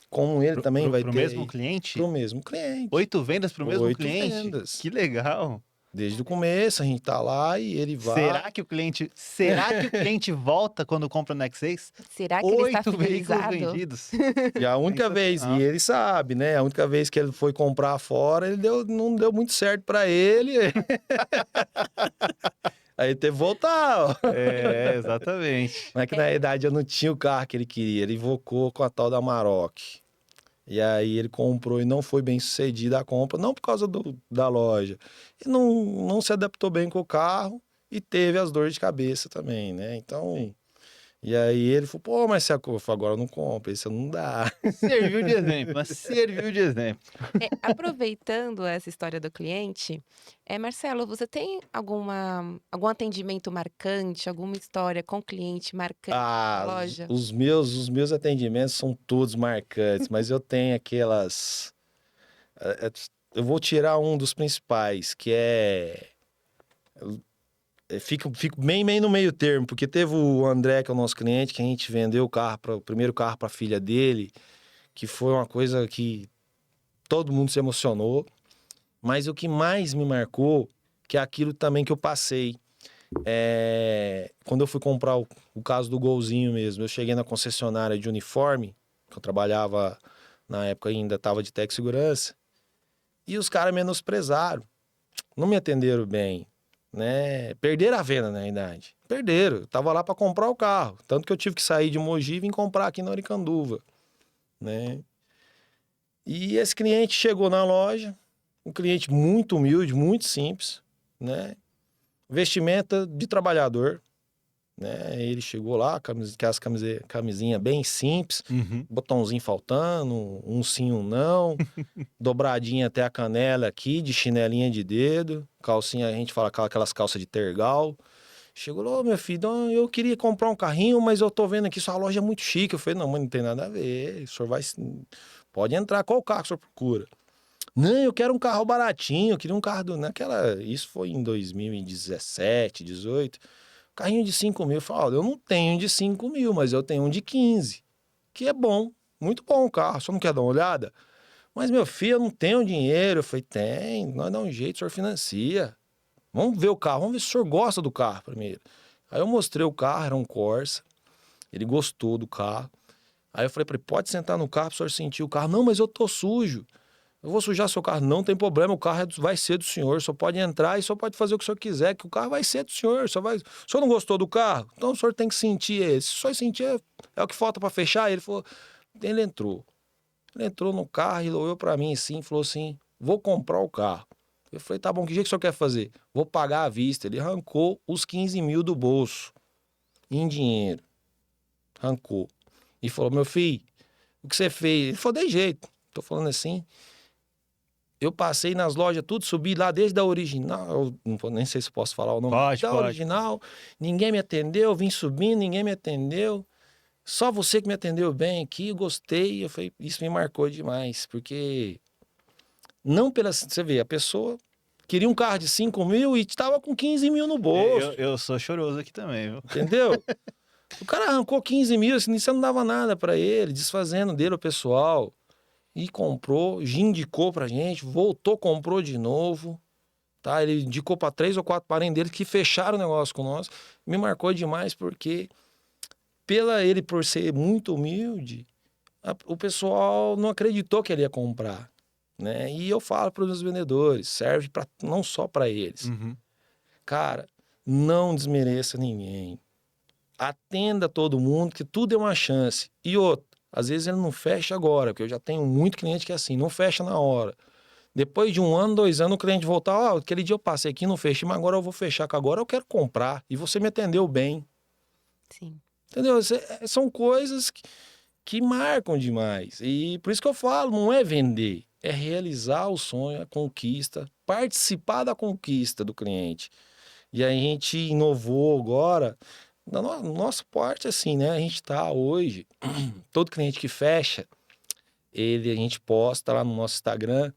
Speaker 3: Como ele também vai
Speaker 1: pro
Speaker 3: ter...
Speaker 1: mesmo cliente?
Speaker 3: Pro mesmo cliente.
Speaker 1: 8 vendas pro mesmo
Speaker 3: 8
Speaker 1: cliente?
Speaker 3: vendas.
Speaker 1: Que legal.
Speaker 3: Desde o começo, a gente tá lá e ele vai...
Speaker 1: Será que o cliente volta quando compra no X6?
Speaker 2: Será que ele está
Speaker 1: 8 veículos
Speaker 2: fidelizado?
Speaker 1: vendidos.
Speaker 3: E a única vez, e ele sabe, né? A única vez que ele foi comprar fora, não deu muito certo para ele. Aí teve que voltar, ó.
Speaker 1: Exatamente.
Speaker 3: Mas é que na verdade eu não tinha o carro que ele queria. Ele invocou com a tal da Amarok. E aí ele comprou e não foi bem sucedida a compra, não por causa da loja. E não se adaptou bem com o carro e teve as dores de cabeça também, né? Então... E aí ele falou, pô, mas eu falei, agora eu não compro, isso não dá.
Speaker 1: Serviu de exemplo, mas serviu de exemplo.
Speaker 2: Aproveitando essa história do cliente, Marcelo, você tem algum atendimento marcante, alguma história com cliente marcante na loja?
Speaker 3: Os meus atendimentos são todos marcantes, mas eu tenho aquelas... Eu vou tirar um dos principais, que é... Fico bem no meio termo, porque teve o André, que é o nosso cliente, que a gente vendeu o primeiro carro para a filha dele, que foi uma coisa que todo mundo se emocionou. Mas o que mais me marcou, que é aquilo também que eu passei, quando eu fui comprar o caso do Golzinho mesmo, eu cheguei na concessionária de uniforme, que eu trabalhava, na época ainda estava de Tec Segurança, e os caras menosprezaram, não me atenderam bem. Né? Perderam a venda, na verdade. Perderam. Eu tava lá para comprar o carro. Tanto que eu tive que sair de Mogi e vim comprar aqui na Aricanduva. Né? E esse cliente chegou na loja, um cliente muito humilde, muito simples, né? Vestimenta de trabalhador. Né? Ele chegou lá, aquelas camisinha bem simples, botãozinho faltando, um sim, um não, dobradinha até a canela aqui, de chinelinha de dedo, calcinha, a gente fala aquelas calças de tergal. Chegou lá, meu filho, eu queria comprar um carrinho, mas eu tô vendo aqui, sua loja é muito chique. Eu falei, não, mas não tem nada a ver, o senhor pode entrar, qual carro que o senhor procura? Não, eu quero um carro baratinho, eu queria um carro isso foi em 2017, 18. Carrinho de 5 mil, eu falo, eu não tenho de 5 mil, mas eu tenho um de 15, que é bom, muito bom o carro, só não quer dar uma olhada? Mas, meu filho, eu não tenho dinheiro. Eu falei, tem, nós dá um jeito, o senhor financia. Vamos ver o carro, vamos ver se o senhor gosta do carro primeiro. Aí eu mostrei o carro, era um Corsa, ele gostou do carro. Aí eu falei para ele, pode sentar no carro para o senhor sentir o carro. Não, mas eu tô sujo. Eu vou sujar seu carro. Não tem problema, o carro vai ser do senhor. Só pode entrar e só pode fazer o que o senhor quiser, que o carro vai ser do senhor. O senhor não gostou do carro? Então o senhor tem que sentir esse. Se o senhor sentir, é o que falta para fechar. Ele falou, ele entrou. Ele entrou no carro e olhou para mim assim, falou assim, vou comprar o carro. Eu falei, tá bom, que jeito que o senhor quer fazer? Vou pagar à vista. Ele arrancou os 15 mil do bolso, em dinheiro. Arrancou. E falou, meu filho, o que você fez? Ele falou, de jeito. Tô falando assim. Eu passei nas lojas, tudo, subi lá desde a original, nem sei se posso falar o nome.
Speaker 1: Pode.
Speaker 3: Original, ninguém me atendeu, vim subindo, ninguém me atendeu. Só você que me atendeu bem aqui, eu gostei. Eu falei, isso me marcou demais, porque Não pela... Você vê, a pessoa queria um carro de 5 mil e estava com 15 mil no bolso,
Speaker 1: Eu sou choroso aqui também, viu?
Speaker 3: entendeu? O cara arrancou 15 mil, assim, isso não dava nada para ele, desfazendo dele o pessoal. E comprou, indicou pra gente, voltou, comprou de novo. Tá? Ele indicou para 3 ou 4 parentes dele que fecharam o negócio com nós. Me marcou demais porque, ele por ser muito humilde, o pessoal não acreditou que ele ia comprar. Né? E eu falo para os meus vendedores, serve não só para eles.
Speaker 1: Uhum.
Speaker 3: Cara, não desmereça ninguém. Atenda todo mundo, que tudo é uma chance. E outro, às vezes ele não fecha agora, porque eu já tenho muito cliente que é assim, não fecha na hora. Depois de 1 ano, 2 anos, o cliente voltar, ó, aquele dia eu passei aqui, não fechei, mas agora eu vou fechar, que agora eu quero comprar. E você me atendeu bem.
Speaker 2: Sim.
Speaker 3: Entendeu? São coisas que marcam demais. E por isso que eu falo, não é vender, é realizar o sonho, a conquista, participar da conquista do cliente. E aí a gente inovou agora, da nossa parte, assim, né? A gente tá hoje, todo cliente que fecha, a gente posta lá no nosso Instagram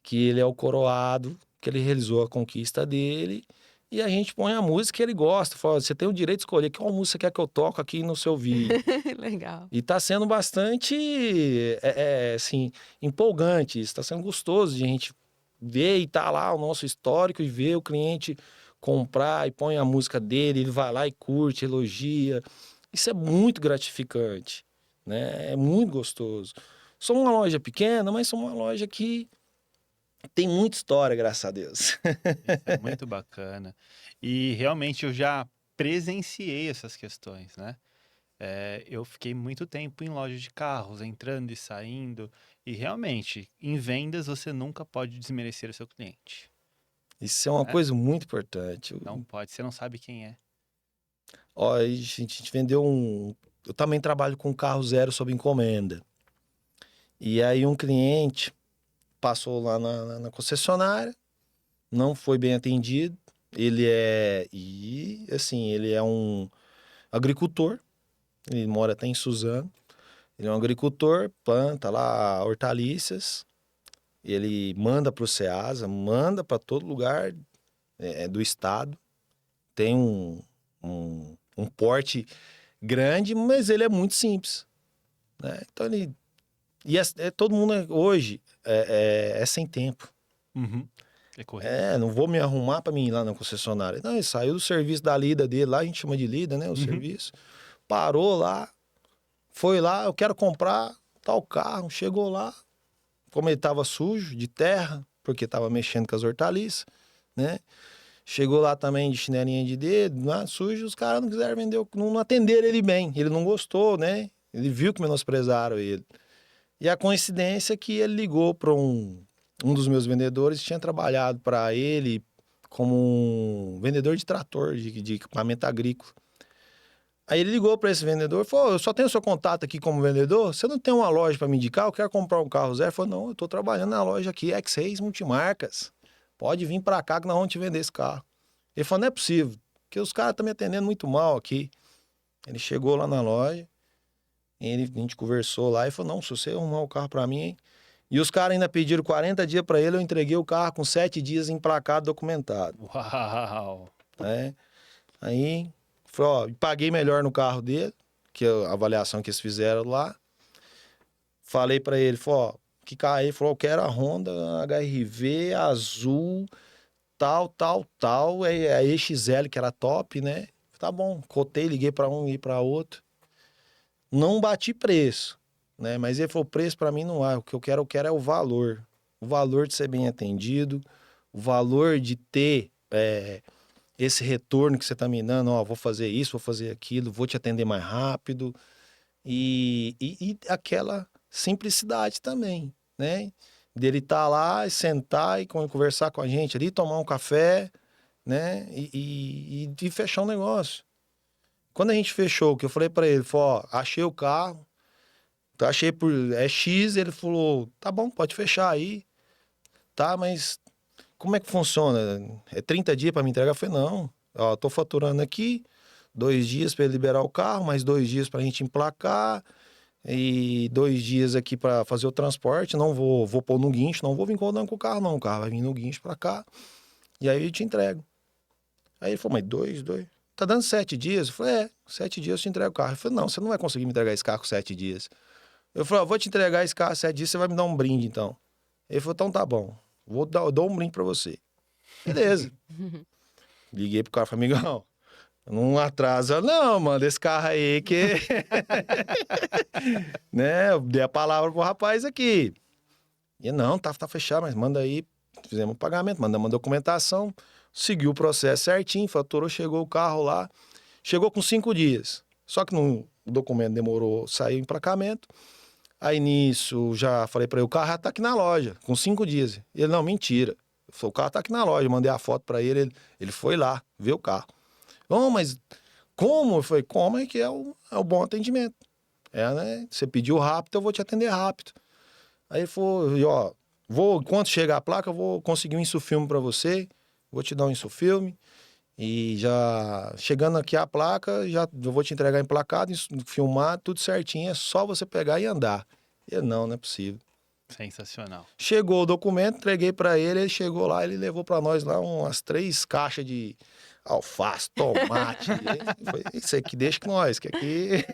Speaker 3: que ele é o coroado, que ele realizou a conquista dele, e a gente põe a música que ele gosta. Fala, você tem o direito de escolher qual música quer que eu toque aqui no seu vídeo.
Speaker 2: Legal.
Speaker 3: E tá sendo bastante, assim, empolgante. Está sendo gostoso de a gente ver e tá lá o nosso histórico e ver o cliente comprar e põe a música dele, ele vai lá e curte, elogia. Isso é muito gratificante, né? É muito gostoso. Somos uma loja pequena, mas somos uma loja que tem muita história, graças a Deus.
Speaker 1: Isso é muito bacana. E realmente eu já presenciei essas questões, né? Eu fiquei muito tempo em loja de carros, entrando e saindo. E realmente, em vendas, você nunca pode desmerecer o seu cliente.
Speaker 3: Isso é uma
Speaker 1: Né?
Speaker 3: coisa muito importante.
Speaker 1: Não pode, você não sabe quem é.
Speaker 3: Ó, a gente vendeu um... Eu também trabalho com carro zero sob encomenda. E aí um cliente passou lá na concessionária, não foi bem atendido. Ele é um agricultor. Ele mora até em Suzano. Ele é um agricultor, planta lá hortaliças. Ele manda para o Ceasa, manda para todo lugar do estado. Tem um porte grande, mas ele é muito simples. Né? Então ele... E todo mundo hoje é sem tempo.
Speaker 1: Uhum. É correto.
Speaker 3: Não vou me arrumar para mim ir lá na concessionária. Não, ele saiu do serviço da lida dele, lá a gente chama de lida, né? O serviço. Parou lá, foi lá, eu quero comprar tal carro. Chegou lá, como ele estava sujo, de terra, porque estava mexendo com as hortaliças, né? Chegou lá também de chinelinha de dedo, lá, sujo, os caras não quiseram vender, não atenderam ele bem. Ele não gostou, né? Ele viu que menosprezaram ele. E a coincidência é que ele ligou para um dos meus vendedores, tinha trabalhado para ele como um vendedor de trator, de equipamento agrícola. Aí ele ligou para esse vendedor e falou, eu só tenho seu contato aqui como vendedor, você não tem uma loja para me indicar? Eu quero comprar um carro zero. Ele falou, não, eu estou trabalhando na loja aqui, X6 Multimarcas. Pode vir para cá que nós vamos te vender esse carro. Ele falou, não é possível, porque os caras estão me atendendo muito mal aqui. Ele chegou lá na loja, a gente conversou lá e falou, não, se você arrumar o carro para mim, hein? E os caras ainda pediram 40 dias para ele, eu entreguei o carro com 7 dias emplacado, documentado.
Speaker 1: Uau!
Speaker 3: Né? Aí, falei, ó, paguei melhor no carro dele, que a avaliação que eles fizeram lá. Falei para ele, falei, ó, que carro aí? Ele falou, eu quero a Honda HR-V azul, tal, é a EXL, que era top, né? Tá bom, cotei, liguei para um e para outro. Não bati preço. Né? Mas ele falou, preço para mim não há, o que eu quero é o valor de ser bem atendido, o valor de ter esse retorno que você está me dando, ó, vou fazer isso, vou fazer aquilo, vou te atender mais rápido, e aquela simplicidade também, né? Dele estar lá, sentar e conversar com a gente ali, tomar um café, né? E fechar um negócio. Quando a gente fechou, que eu falei para ele, ó, achei o carro, achei por X, ele falou, tá bom, pode fechar aí, tá, mas como é que funciona? É 30 dias para me entregar? Eu falei, não, ó, tô faturando aqui, 2 dias para ele liberar o carro, mais 2 dias pra gente emplacar, e 2 dias aqui para fazer o transporte, não vou pôr no guincho, não vou vir rodando com o carro não, o carro vai vir no guincho para cá, e aí eu te entrego. Aí ele falou, mas dois, tá dando 7 dias? Eu falei, 7 dias eu te entrego o carro. Ele falou, não, você não vai conseguir me entregar esse carro com 7 dias. Eu falei, vou te entregar esse carro 7 dias, você vai me dar um brinde então. Ele falou, então tá bom, eu dou um brinde para você. Beleza. Liguei pro cara e falei, amigão, não atrasa não, manda esse carro aí que... né, eu dei a palavra pro rapaz aqui. E não, tá fechado, mas manda aí. Fizemos o pagamento, mandamos a documentação, seguiu o processo certinho, faturou, chegou o carro lá. Chegou com 5 dias. Só que o documento demorou, saiu o emplacamento. Aí nisso, já falei pra ele, o carro já tá aqui na loja, com 5 dias. Ele, não, mentira. Eu falei, o carro tá aqui na loja, eu mandei a foto pra ele, ele foi lá, ver o carro. Oh, mas como? Eu falei, como é que é o bom atendimento? Né? Você pediu rápido, eu vou te atender rápido. Aí ele falou, quando chegar a placa, eu vou conseguir um insufilme pra você, vou te dar um insufilme. E já chegando aqui a placa, eu vou te entregar emplacado, filmar, tudo certinho, é só você pegar e andar. Eu, não é possível.
Speaker 1: Sensacional.
Speaker 3: Chegou o documento, entreguei pra ele, ele chegou lá, ele levou pra nós lá umas 3 caixas de alface, tomate. Foi, isso aqui deixa com nós, que aqui...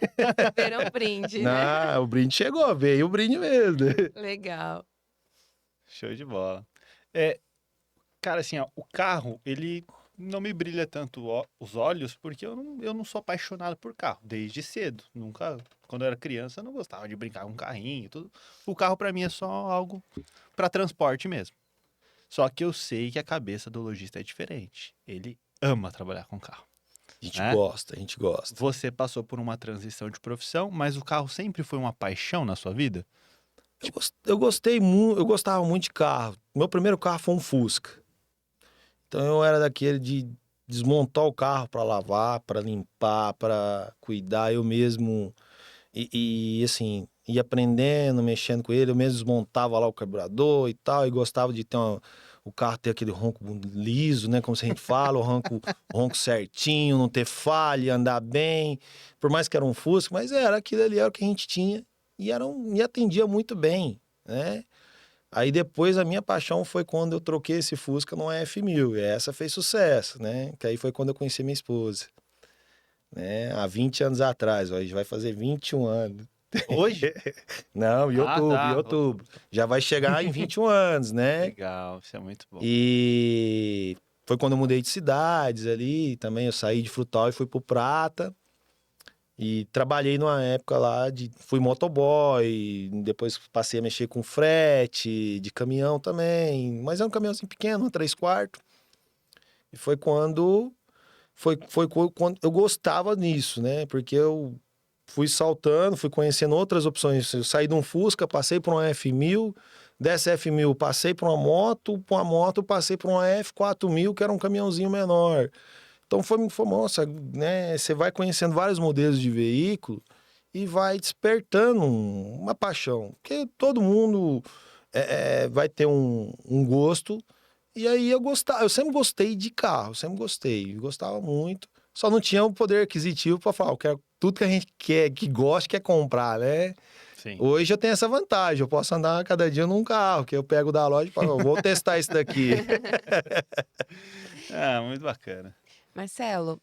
Speaker 2: Era um brinde, né?
Speaker 3: Não, o brinde chegou, veio o brinde mesmo.
Speaker 2: Legal.
Speaker 1: Show de bola. Cara, assim, ó, o carro, ele não me brilha tanto os olhos, porque eu não sou apaixonado por carro, desde cedo. Nunca, quando eu era criança, eu não gostava de brincar com um carrinho e tudo. O carro, pra mim, é só algo pra transporte mesmo. Só que eu sei que a cabeça do lojista é diferente. Ele ama trabalhar com carro.
Speaker 3: A gente
Speaker 1: né?
Speaker 3: gosta, a gente gosta.
Speaker 1: Você passou por uma transição de profissão, mas o carro sempre foi uma paixão na sua vida?
Speaker 3: Eu gostei muito, eu gostava muito de carro. Meu primeiro carro foi um Fusca. Então eu era daquele de desmontar o carro para lavar, para limpar, para cuidar eu mesmo. E assim, ia aprendendo, mexendo com ele, eu mesmo desmontava lá o carburador e tal, e gostava de ter o carro ter aquele ronco liso, né, como a gente fala, o ronco certinho, não ter falha, andar bem. Por mais que era um Fusca, mas aquilo ali era o que a gente tinha e atendia muito bem, né? Aí depois a minha paixão foi quando eu troquei esse Fusca numa F1000, e essa fez sucesso, né? Que aí foi quando eu conheci minha esposa, né? Há 20 anos atrás, hoje vai fazer 21 anos.
Speaker 1: Hoje?
Speaker 3: Não, em outubro,
Speaker 1: tá.
Speaker 3: em outubro. Já vai chegar em 21 anos, né?
Speaker 1: Legal, isso é muito bom.
Speaker 3: E foi quando eu mudei de cidades ali, também eu saí de Frutal e fui pro Prata. E trabalhei numa época lá fui motoboy, depois passei a mexer com frete, de caminhão também, mas é um caminhãozinho pequeno, um 3/4. E foi quando eu gostava nisso, né? Porque eu fui saltando, fui conhecendo outras opções. Eu saí de um Fusca, passei por uma F1000, dessa F1000 passei por uma moto passei por uma F4000, que era um caminhãozinho menor. Então foi nossa, né? Você vai conhecendo vários modelos de veículo e vai despertando uma paixão. Porque todo mundo vai ter um gosto. E aí eu sempre gostei de carro, gostava muito. Só não tinha o poder aquisitivo para falar, eu quero tudo que a gente quer, que gosta, quer comprar, né?
Speaker 1: Sim.
Speaker 3: Hoje eu tenho essa vantagem, eu posso andar cada dia num carro, que eu pego da loja e falo, vou testar isso daqui.
Speaker 1: Muito bacana.
Speaker 2: Marcelo,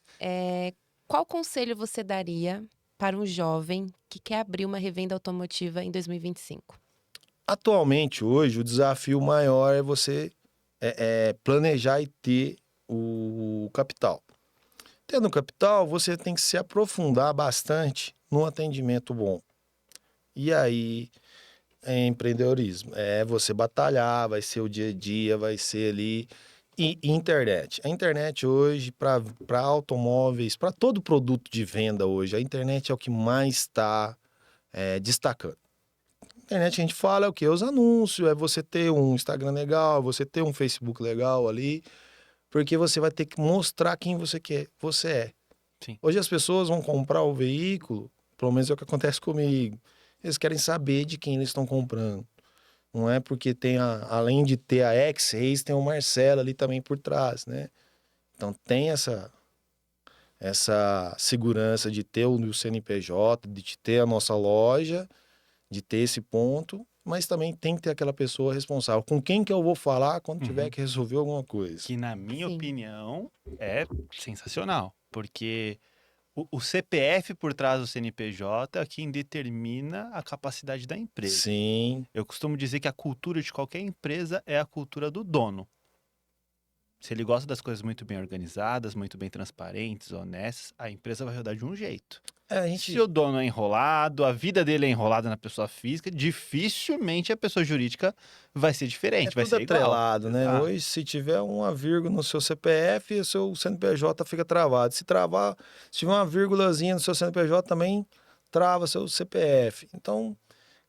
Speaker 2: qual conselho você daria para um jovem que quer abrir uma revenda automotiva em 2025?
Speaker 3: Atualmente, hoje, o desafio maior é você planejar e ter o capital. Tendo capital, você tem que se aprofundar bastante no atendimento bom. E aí, é empreendedorismo. É você batalhar, vai ser o dia a dia, vai ser ali... E internet. A internet hoje, para automóveis, para todo produto de venda hoje, a internet é o que mais está destacando. A internet a gente fala é o quê? Os anúncios, é você ter um Instagram legal, você ter um Facebook legal ali, porque você vai ter que mostrar quem você é.
Speaker 1: Sim.
Speaker 3: Hoje as pessoas vão comprar o veículo, pelo menos é o que acontece comigo, eles querem saber de quem eles estão comprando. Não é porque tem além de ter a X-Race, tem o Marcelo ali também por trás, né? Então tem essa segurança de ter o CNPJ, de ter a nossa loja, de ter esse ponto, mas também tem que ter aquela pessoa responsável. Com quem que eu vou falar quando tiver que resolver alguma coisa?
Speaker 1: Que, na minha
Speaker 2: Sim.
Speaker 1: opinião, é sensacional. Porque o CPF por trás do CNPJ é quem determina a capacidade da empresa.
Speaker 3: Sim,
Speaker 1: Eu costumo dizer que a cultura de qualquer empresa é a cultura do dono. Se ele gosta das coisas muito bem organizadas, muito bem transparentes, honestas, a empresa vai rodar de um jeito.
Speaker 3: a
Speaker 1: Se
Speaker 3: gente
Speaker 1: o dono é enrolado, a vida dele é enrolada na pessoa física, dificilmente a pessoa jurídica vai ser
Speaker 3: é
Speaker 1: diferente, vai
Speaker 3: tudo
Speaker 1: ser igual.
Speaker 3: atrelado, né?
Speaker 1: Exato.
Speaker 3: Hoje, se tiver uma vírgula no seu CPF, o seu CNPJ fica travado. Se travar, se tiver uma vírgulazinha no seu CNPJ, também trava seu CPF. Então,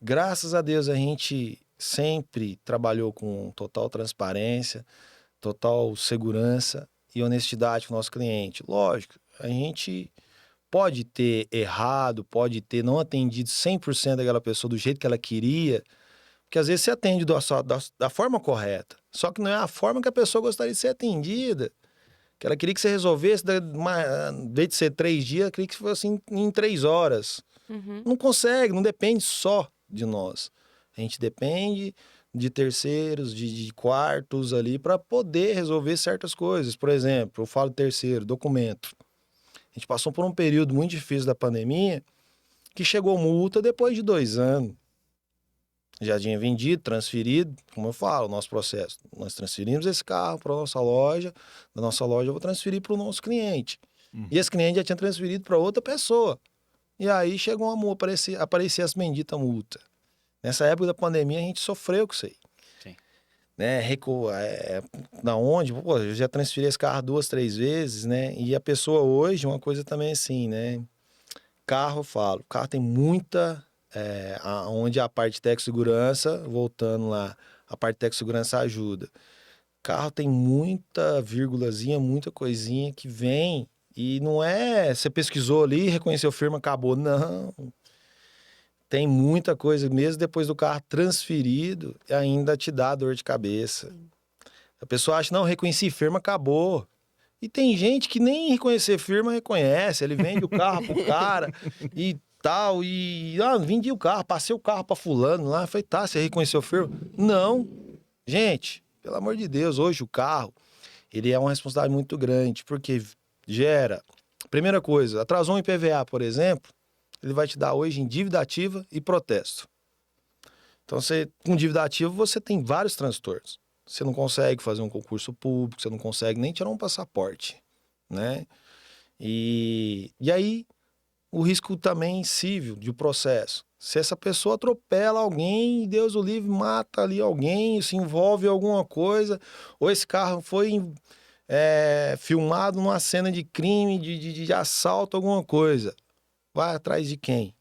Speaker 3: graças a Deus, a gente sempre trabalhou com total transparência, total segurança e honestidade com o nosso cliente. Lógico, a gente pode ter errado, pode ter não atendido 100% daquela pessoa do jeito que ela queria, porque às vezes você atende da forma correta, só que não é a forma que a pessoa gostaria de ser atendida. Que ela queria que você resolvesse, em vez de ser 3 dias, ela queria que fosse em 3 horas.
Speaker 2: Uhum.
Speaker 3: Não consegue, não depende só de nós. A gente depende de terceiros, de quartos ali, para poder resolver certas coisas. Por exemplo, eu falo terceiro, documento. A gente passou por um período muito difícil da pandemia, que chegou multa depois de 2 anos. Já tinha vendido, transferido, como eu falo, o nosso processo. Nós transferimos esse carro para a nossa loja, da nossa loja eu vou transferir para o nosso cliente. E esse cliente já tinha transferido para outra pessoa. E aí chegou uma multa, aparecia as benditas multas. Nessa época da pandemia a gente sofreu com isso aí.
Speaker 1: Sim.
Speaker 3: Né? Na onde? Pô, eu já transferi esse carro 2, 3 vezes, né? E a pessoa hoje, uma coisa também assim, né? Carro, eu falo, carro tem muita... onde a parte de tech-segurança, voltando lá, a parte de tech-segurança ajuda. Carro tem muita vírgulazinha, muita coisinha que vem e não é... Você pesquisou ali, reconheceu firma, acabou. Não. Tem muita coisa, mesmo depois do carro transferido, ainda te dá dor de cabeça. A pessoa acha, não, reconheci firma, acabou. E tem gente que nem reconhecer firma reconhece. Ele vende o carro pro cara e tal. E, vendi o carro, passei o carro pra fulano lá. Falei, tá, você reconheceu firma? Não. Gente, pelo amor de Deus, hoje o carro, ele é uma responsabilidade muito grande, porque gera... Primeira coisa, atrasou um IPVA, por exemplo, ele vai te dar hoje em dívida ativa e protesto. Então, com dívida ativa, você tem vários transtornos. Você não consegue fazer um concurso público, você não consegue nem tirar um passaporte, né? E aí, o risco também civil de processo. Se essa pessoa atropela alguém, Deus o livre, mata ali alguém, se envolve em alguma coisa, ou esse carro foi filmado numa cena de crime, de assalto, alguma coisa. Vai atrás de quem?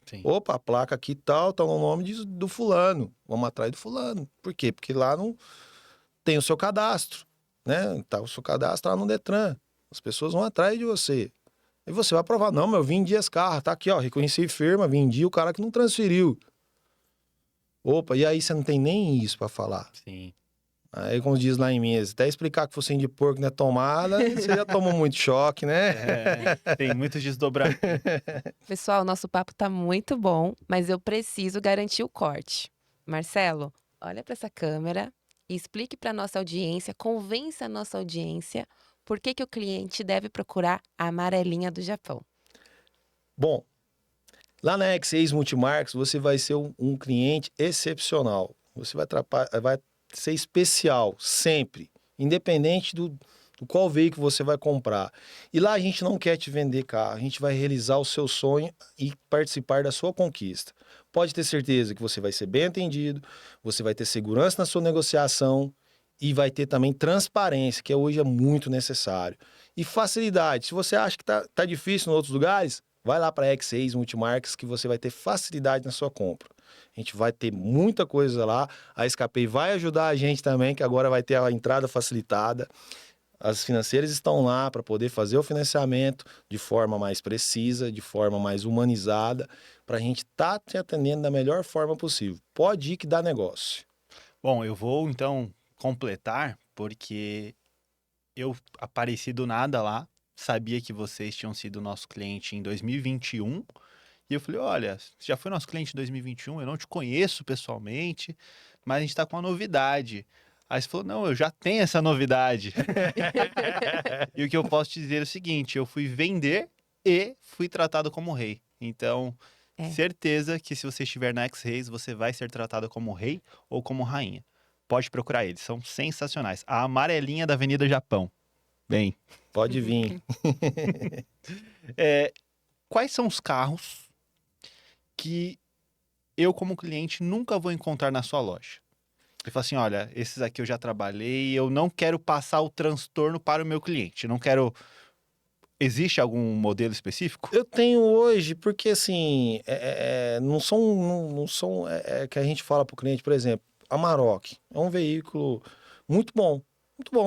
Speaker 1: Sim.
Speaker 3: Opa, a placa aqui tal, tá no nome do fulano. Vamos atrás do fulano. Por quê? Porque lá não tem o seu cadastro, né? Tá o seu cadastro lá no Detran. As pessoas vão atrás de você. E você vai provar, não, mas eu vendi esse carro, tá aqui, ó, reconheci firma, vendi o cara que não transferiu. Opa, e aí você não tem nem isso para falar.
Speaker 1: Sim.
Speaker 3: Aí, como diz lá em Minas, até explicar que focinho de porco não é tomada, você já tomou muito choque, né?
Speaker 1: Tem muitos desdobramentos.
Speaker 2: Pessoal, nosso papo tá muito bom, mas eu preciso garantir o corte. Marcelo, olha para essa câmera e explique para nossa audiência, convença a nossa audiência por que o cliente deve procurar a amarelinha do Japão.
Speaker 3: Bom, lá na X6 Multimarcas, você vai ser um cliente excepcional. Você vai ser especial, sempre. Independente do qual veículo você vai comprar. E lá a gente não quer te vender carro, a gente vai realizar o seu sonho e participar da sua conquista. Pode ter certeza que você vai ser bem atendido, você vai ter segurança na sua negociação e vai ter também transparência, que hoje é muito necessário. E facilidade. Se você acha que tá difícil em outros lugares, vai lá para a X6 Multimarcas que você vai ter facilidade na sua compra. A gente vai ter muita coisa lá. A Escapei vai ajudar a gente também, que agora vai ter a entrada facilitada. As financeiras estão lá para poder fazer o financiamento de forma mais precisa, de forma mais humanizada, para a gente estar te atendendo da melhor forma possível. Pode ir que dá negócio.
Speaker 1: Bom, eu vou então completar, porque eu apareci do nada lá, sabia que vocês tinham sido nosso cliente em 2021. E eu falei, olha, você já foi nosso cliente em 2021, eu não te conheço pessoalmente, mas a gente tá com uma novidade. Aí você falou, não, eu já tenho essa novidade. E o que eu posso te dizer é o seguinte, eu fui vender e fui tratado como rei. Então,
Speaker 2: É.
Speaker 1: certeza que se você estiver na X-Reis, você vai ser tratado como rei ou como rainha. Pode procurar eles, são sensacionais. A amarelinha da Avenida Japão. Bem,
Speaker 3: Pode vir.
Speaker 1: quais são os carros que eu, como cliente, nunca vou encontrar na sua loja? Ele fala assim, olha, esses aqui eu já trabalhei e eu não quero passar o transtorno para o meu cliente. Não quero... Existe algum modelo específico?
Speaker 3: Eu tenho hoje, porque assim, não são que a gente fala para o cliente, por exemplo, a Amarok é um veículo muito bom,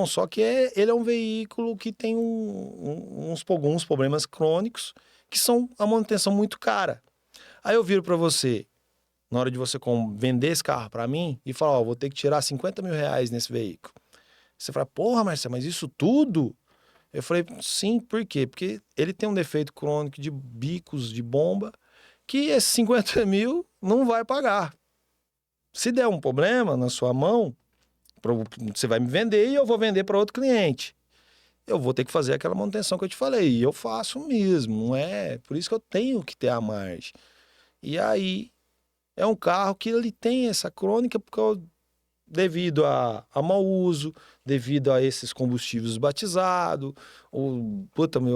Speaker 3: só que ele é um veículo que tem alguns problemas crônicos que são a manutenção muito cara. Aí eu viro para você, na hora de você vender esse carro para mim e falar, ó, vou ter que tirar 50 mil reais nesse veículo. Você fala, porra, Marcelo, mas isso tudo? Eu falei, sim, por quê? Porque ele tem um defeito crônico de bicos de bomba que esses 50 mil não vai pagar. Se der um problema na sua mão, você vai me vender e eu vou vender para outro cliente. Eu vou ter que fazer aquela manutenção que eu te falei. E eu faço mesmo, não é? Por isso que eu tenho que ter a margem. E aí, é um carro que ele tem essa crônica devido a mau uso, devido a esses combustíveis batizados,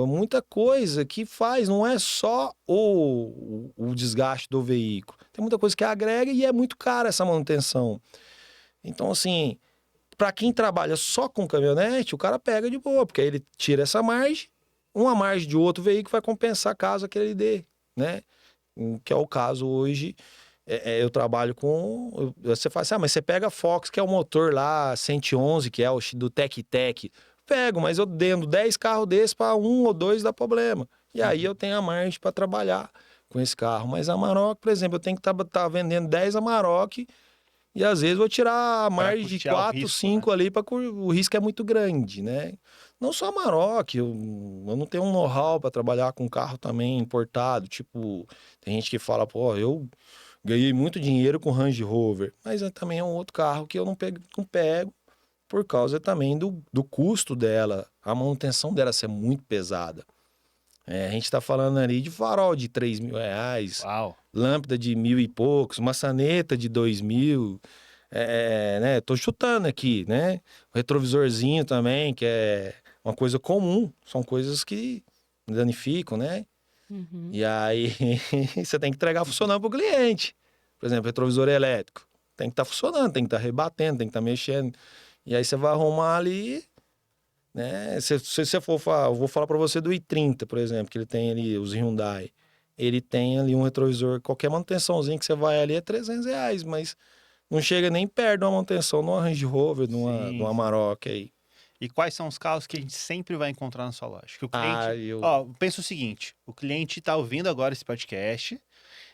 Speaker 3: muita coisa que faz, não é só o desgaste do veículo. Tem muita coisa que agrega e é muito cara essa manutenção. Então, assim, para quem trabalha só com caminhonete, o cara pega de boa, porque aí ele tira essa margem, uma margem de outro veículo vai compensar caso aquele dê, né? Que é o caso hoje. Eu trabalho com... Você fala assim, mas você pega a Fox, que é o motor lá, 111, que é o do Tec-Tec. Pego, mas eu dando 10 carros desses para 1 ou 2 dá problema. E aí eu tenho a margem para trabalhar com esse carro. Mas a Amarok, por exemplo, eu tenho que estar vendendo 10 Amarok e às vezes vou tirar a margem de 4, 5 ali, porque o risco é muito grande, né? Não só a Amarok, eu não tenho um know-how para trabalhar com carro também importado. Tipo, tem gente que fala, pô, eu ganhei muito dinheiro com Range Rover, mas também é um outro carro que eu não pego por causa também do custo dela, a manutenção dela ser muito pesada. A gente está falando ali de farol de 3 mil reais,
Speaker 1: Uau.
Speaker 3: lâmpada de 1.000 e poucos, maçaneta de 2 mil, né? Tô chutando aqui, né? O retrovisorzinho também, que é uma coisa comum, são coisas que danificam, né?
Speaker 2: Uhum.
Speaker 3: E aí você tem que entregar funcionando para o cliente. Por exemplo, retrovisor elétrico. Tem que estar funcionando, tem que estar rebatendo, tem que estar mexendo. E aí você vai arrumar ali, né? Se você for falar, eu vou falar para você do i30, por exemplo, que ele tem ali os Hyundai. Ele tem ali um retrovisor, qualquer manutençãozinha que você vai ali é 300 reais, mas não chega nem perto de uma manutenção numa Range Rover, numa Amarok aí.
Speaker 1: E quais são os carros que a gente sempre vai encontrar na sua loja? Que o cliente...
Speaker 3: eu...
Speaker 1: Ó, pensa o seguinte, o cliente está ouvindo agora esse podcast,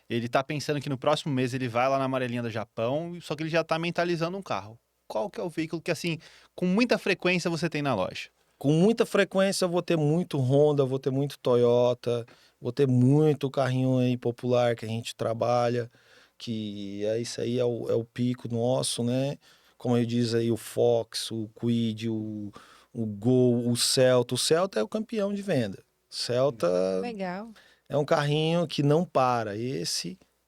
Speaker 1: ele está pensando que no próximo mês ele vai lá na amarelinha do Japão, só que ele já está mentalizando um carro. Qual que é o veículo que, assim, com muita frequência você tem na loja?
Speaker 3: Com muita frequência eu vou ter muito Honda, vou ter muito Toyota, vou ter muito carrinho aí popular que a gente trabalha, que isso aí é o pico nosso, né? Como eu diz aí, o Fox, o Kwid, o Gol, o Celta. O Celta é o campeão de venda. Celta
Speaker 2: Legal.
Speaker 3: é um carrinho que não para.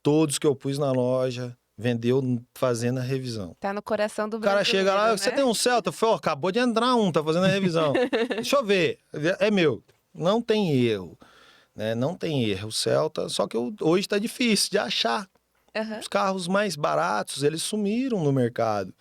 Speaker 3: Todos que eu pus na loja, vendeu fazendo a revisão.
Speaker 2: Tá no coração do
Speaker 3: O cara chega lá,
Speaker 2: brasileiro,
Speaker 3: você
Speaker 2: né?
Speaker 3: tem um Celta? Eu falei, acabou de entrar tá fazendo a revisão. Deixa eu ver, é meu. Não tem erro, né? Não tem erro. O Celta, só que hoje tá difícil de achar.
Speaker 2: Aham.
Speaker 3: Os carros mais baratos, eles sumiram no mercado.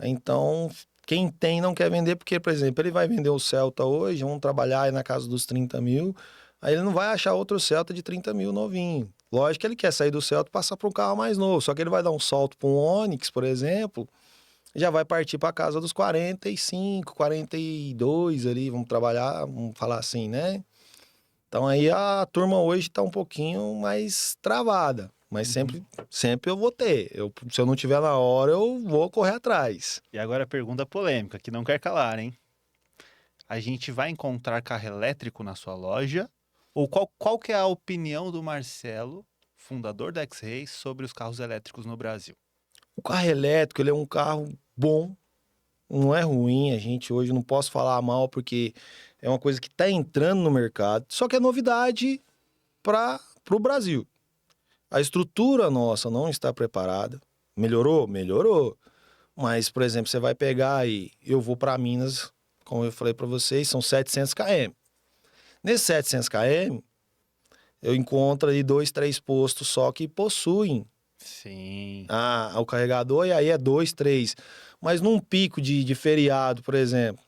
Speaker 3: Então, quem tem não quer vender, porque, por exemplo, ele vai vender o Celta hoje, vamos trabalhar aí na casa dos 30 mil, aí ele não vai achar outro Celta de 30 mil novinho. Lógico que ele quer sair do Celta e passar para um carro mais novo, só que ele vai dar um salto para um Onix, por exemplo, já vai partir para a casa dos 45, 42 ali, vamos trabalhar, vamos falar assim, né? Então aí a turma hoje está um pouquinho mais travada, mas sempre eu vou ter. Se eu não tiver na hora, eu vou correr atrás.
Speaker 1: E agora a pergunta polêmica, que não quer calar, hein? a gente vai encontrar carro elétrico na sua loja? Ou qual que é a opinião do Marcelo, fundador da X-Ray, sobre os carros elétricos no Brasil?
Speaker 3: O carro elétrico, ele é um carro bom, não é ruim. A gente hoje não posso falar mal porque é uma coisa que está entrando no mercado. Só que é novidade para o Brasil. A estrutura nossa não está preparada. Melhorou? Melhorou. Mas, por exemplo, você vai pegar aí, eu vou para Minas, como eu falei para vocês, são 700 km. Nesses 700 km, eu encontro aí 2, 3 postos só que possuem
Speaker 1: Sim.
Speaker 3: o carregador, e aí é 2, 3. Mas num pico de feriado, por exemplo,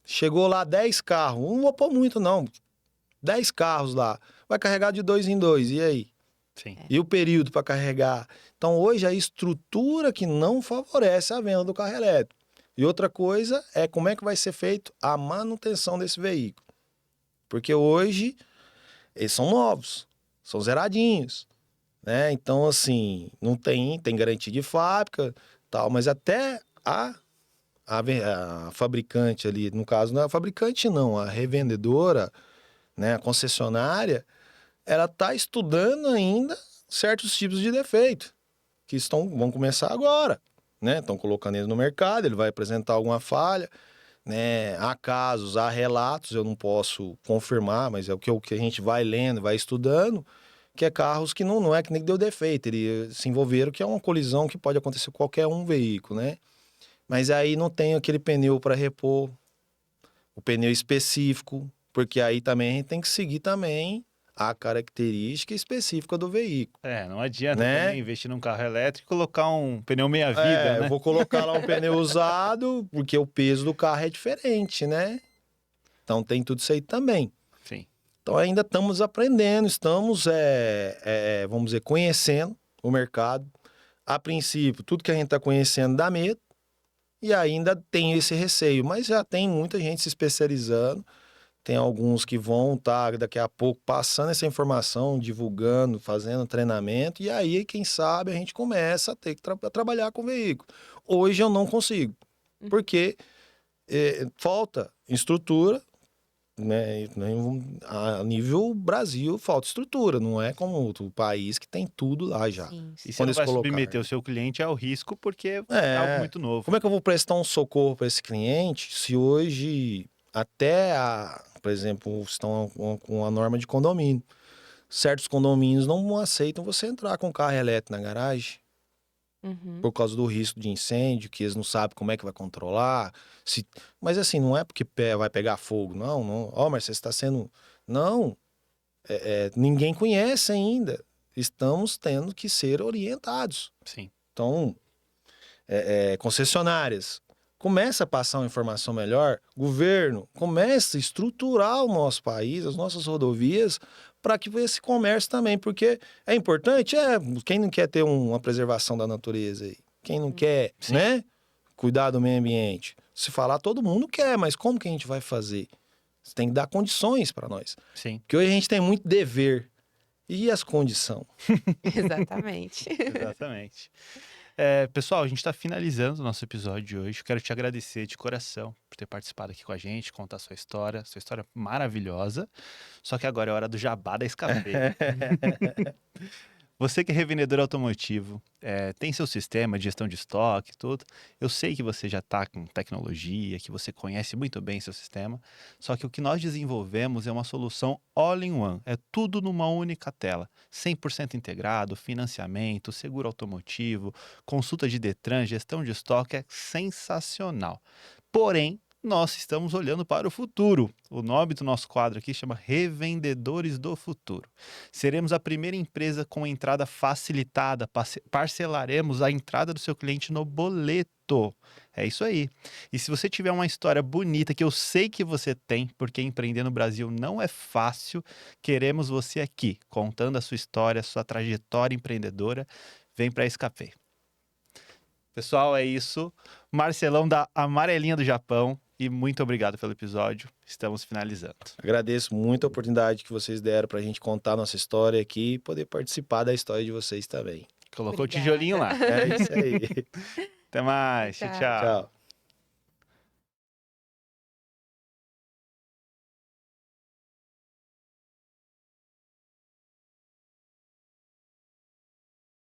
Speaker 3: chegou lá 10 carros, não vou pôr muito não, 10 carros lá, vai carregar de 2 em 2, e aí?
Speaker 1: Sim.
Speaker 3: E o período para carregar? Então hoje a estrutura que não favorece a venda do carro elétrico. E outra coisa é como é que vai ser feito a manutenção desse veículo. Porque hoje eles são novos, são zeradinhos, né? Então, assim, não tem garantia de fábrica, tal, mas até a fabricante ali, no caso, não é a fabricante, não, a revendedora, né, a concessionária, ela está estudando ainda certos tipos de defeito, que vão começar agora, né? Estão colocando ele no mercado, ele vai apresentar alguma falha, né? Há casos, há relatos, eu não posso confirmar, mas é o que a gente vai lendo, vai estudando, que é carros que não é que nem deu defeito, eles se envolveram, que é uma colisão que pode acontecer com qualquer veículo, né? Mas aí não tem aquele pneu para repor, o pneu específico, porque aí também a gente tem que seguir também a característica específica do veículo.
Speaker 1: Não adianta
Speaker 3: né?
Speaker 1: também investir num carro elétrico e colocar um pneu meia-vida, né?
Speaker 3: Eu vou colocar lá um pneu usado, porque o peso do carro é diferente, né? Então tem tudo isso aí também.
Speaker 1: Sim.
Speaker 3: Então ainda estamos aprendendo, estamos, vamos dizer, conhecendo o mercado. A princípio, tudo que a gente está conhecendo dá medo e ainda tem esse receio, mas já tem muita gente se especializando. Tem alguns que vão estar daqui a pouco passando essa informação, divulgando, fazendo treinamento, e aí, quem sabe, a gente começa a ter que trabalhar com o veículo. Hoje eu não consigo, porque falta estrutura, né? A nível Brasil, falta estrutura, não é como outro país que tem tudo lá já.
Speaker 2: Sim,
Speaker 1: E
Speaker 2: sim.
Speaker 1: você não vai submeter o seu cliente ao risco porque é algo muito novo.
Speaker 3: Como é que eu vou prestar um socorro para esse cliente se hoje até por exemplo, estão com a norma de condomínio. Certos condomínios não aceitam você entrar com carro elétrico na garagem por causa do risco de incêndio, que eles não sabem como é que vai controlar. Mas assim, não é porque vai pegar fogo, não. Mas você está sendo... Não, ninguém conhece ainda. Estamos tendo que ser orientados.
Speaker 1: Sim.
Speaker 3: Então, concessionárias, começa a passar uma informação melhor, governo, começa a estruturar o nosso país, as nossas rodovias, para que esse comércio também, porque é importante, quem não quer ter uma preservação da natureza aí? Quem não quer,
Speaker 1: Sim.
Speaker 3: né? Cuidar do meio ambiente. Se falar, todo mundo quer, mas como que a gente vai fazer? Você tem que dar condições para nós.
Speaker 1: Sim.
Speaker 3: Porque hoje a gente tem muito dever. E as condições?
Speaker 2: Exatamente.
Speaker 1: Exatamente. Pessoal, a gente está finalizando o nosso episódio de hoje. Quero te agradecer de coração por ter participado aqui com a gente, contar sua história maravilhosa. Só que agora é hora do jabá da Escapé. Você que é revendedor automotivo, tem seu sistema de gestão de estoque, tudo. Eu sei que você já está com tecnologia, que você conhece muito bem seu sistema. Só que o que nós desenvolvemos é uma solução all-in-one. É tudo numa única tela. 100% integrado, financiamento, seguro automotivo, consulta de Detran, gestão de estoque. É sensacional. Porém, nós estamos olhando para o futuro. O nome do nosso quadro aqui chama Revendedores do Futuro. Seremos a primeira empresa com entrada facilitada, parcelaremos a entrada do seu cliente no boleto. É isso aí. E se você tiver uma história bonita, que eu sei que você tem, porque empreender no Brasil não é fácil, queremos você aqui, contando a sua história, a sua trajetória empreendedora. Vem para a Escapé. Pessoal, é isso. Marcelão da Amarelinha do Japão. E muito obrigado pelo episódio. Estamos finalizando.
Speaker 3: Agradeço muito a oportunidade que vocês deram para a gente contar a nossa história aqui e poder participar da história de vocês também.
Speaker 1: Colocou
Speaker 2: Obrigada.
Speaker 1: o tijolinho lá.
Speaker 3: É isso aí.
Speaker 1: Até mais.
Speaker 2: Tchau.
Speaker 1: Tchau.
Speaker 3: Tchau.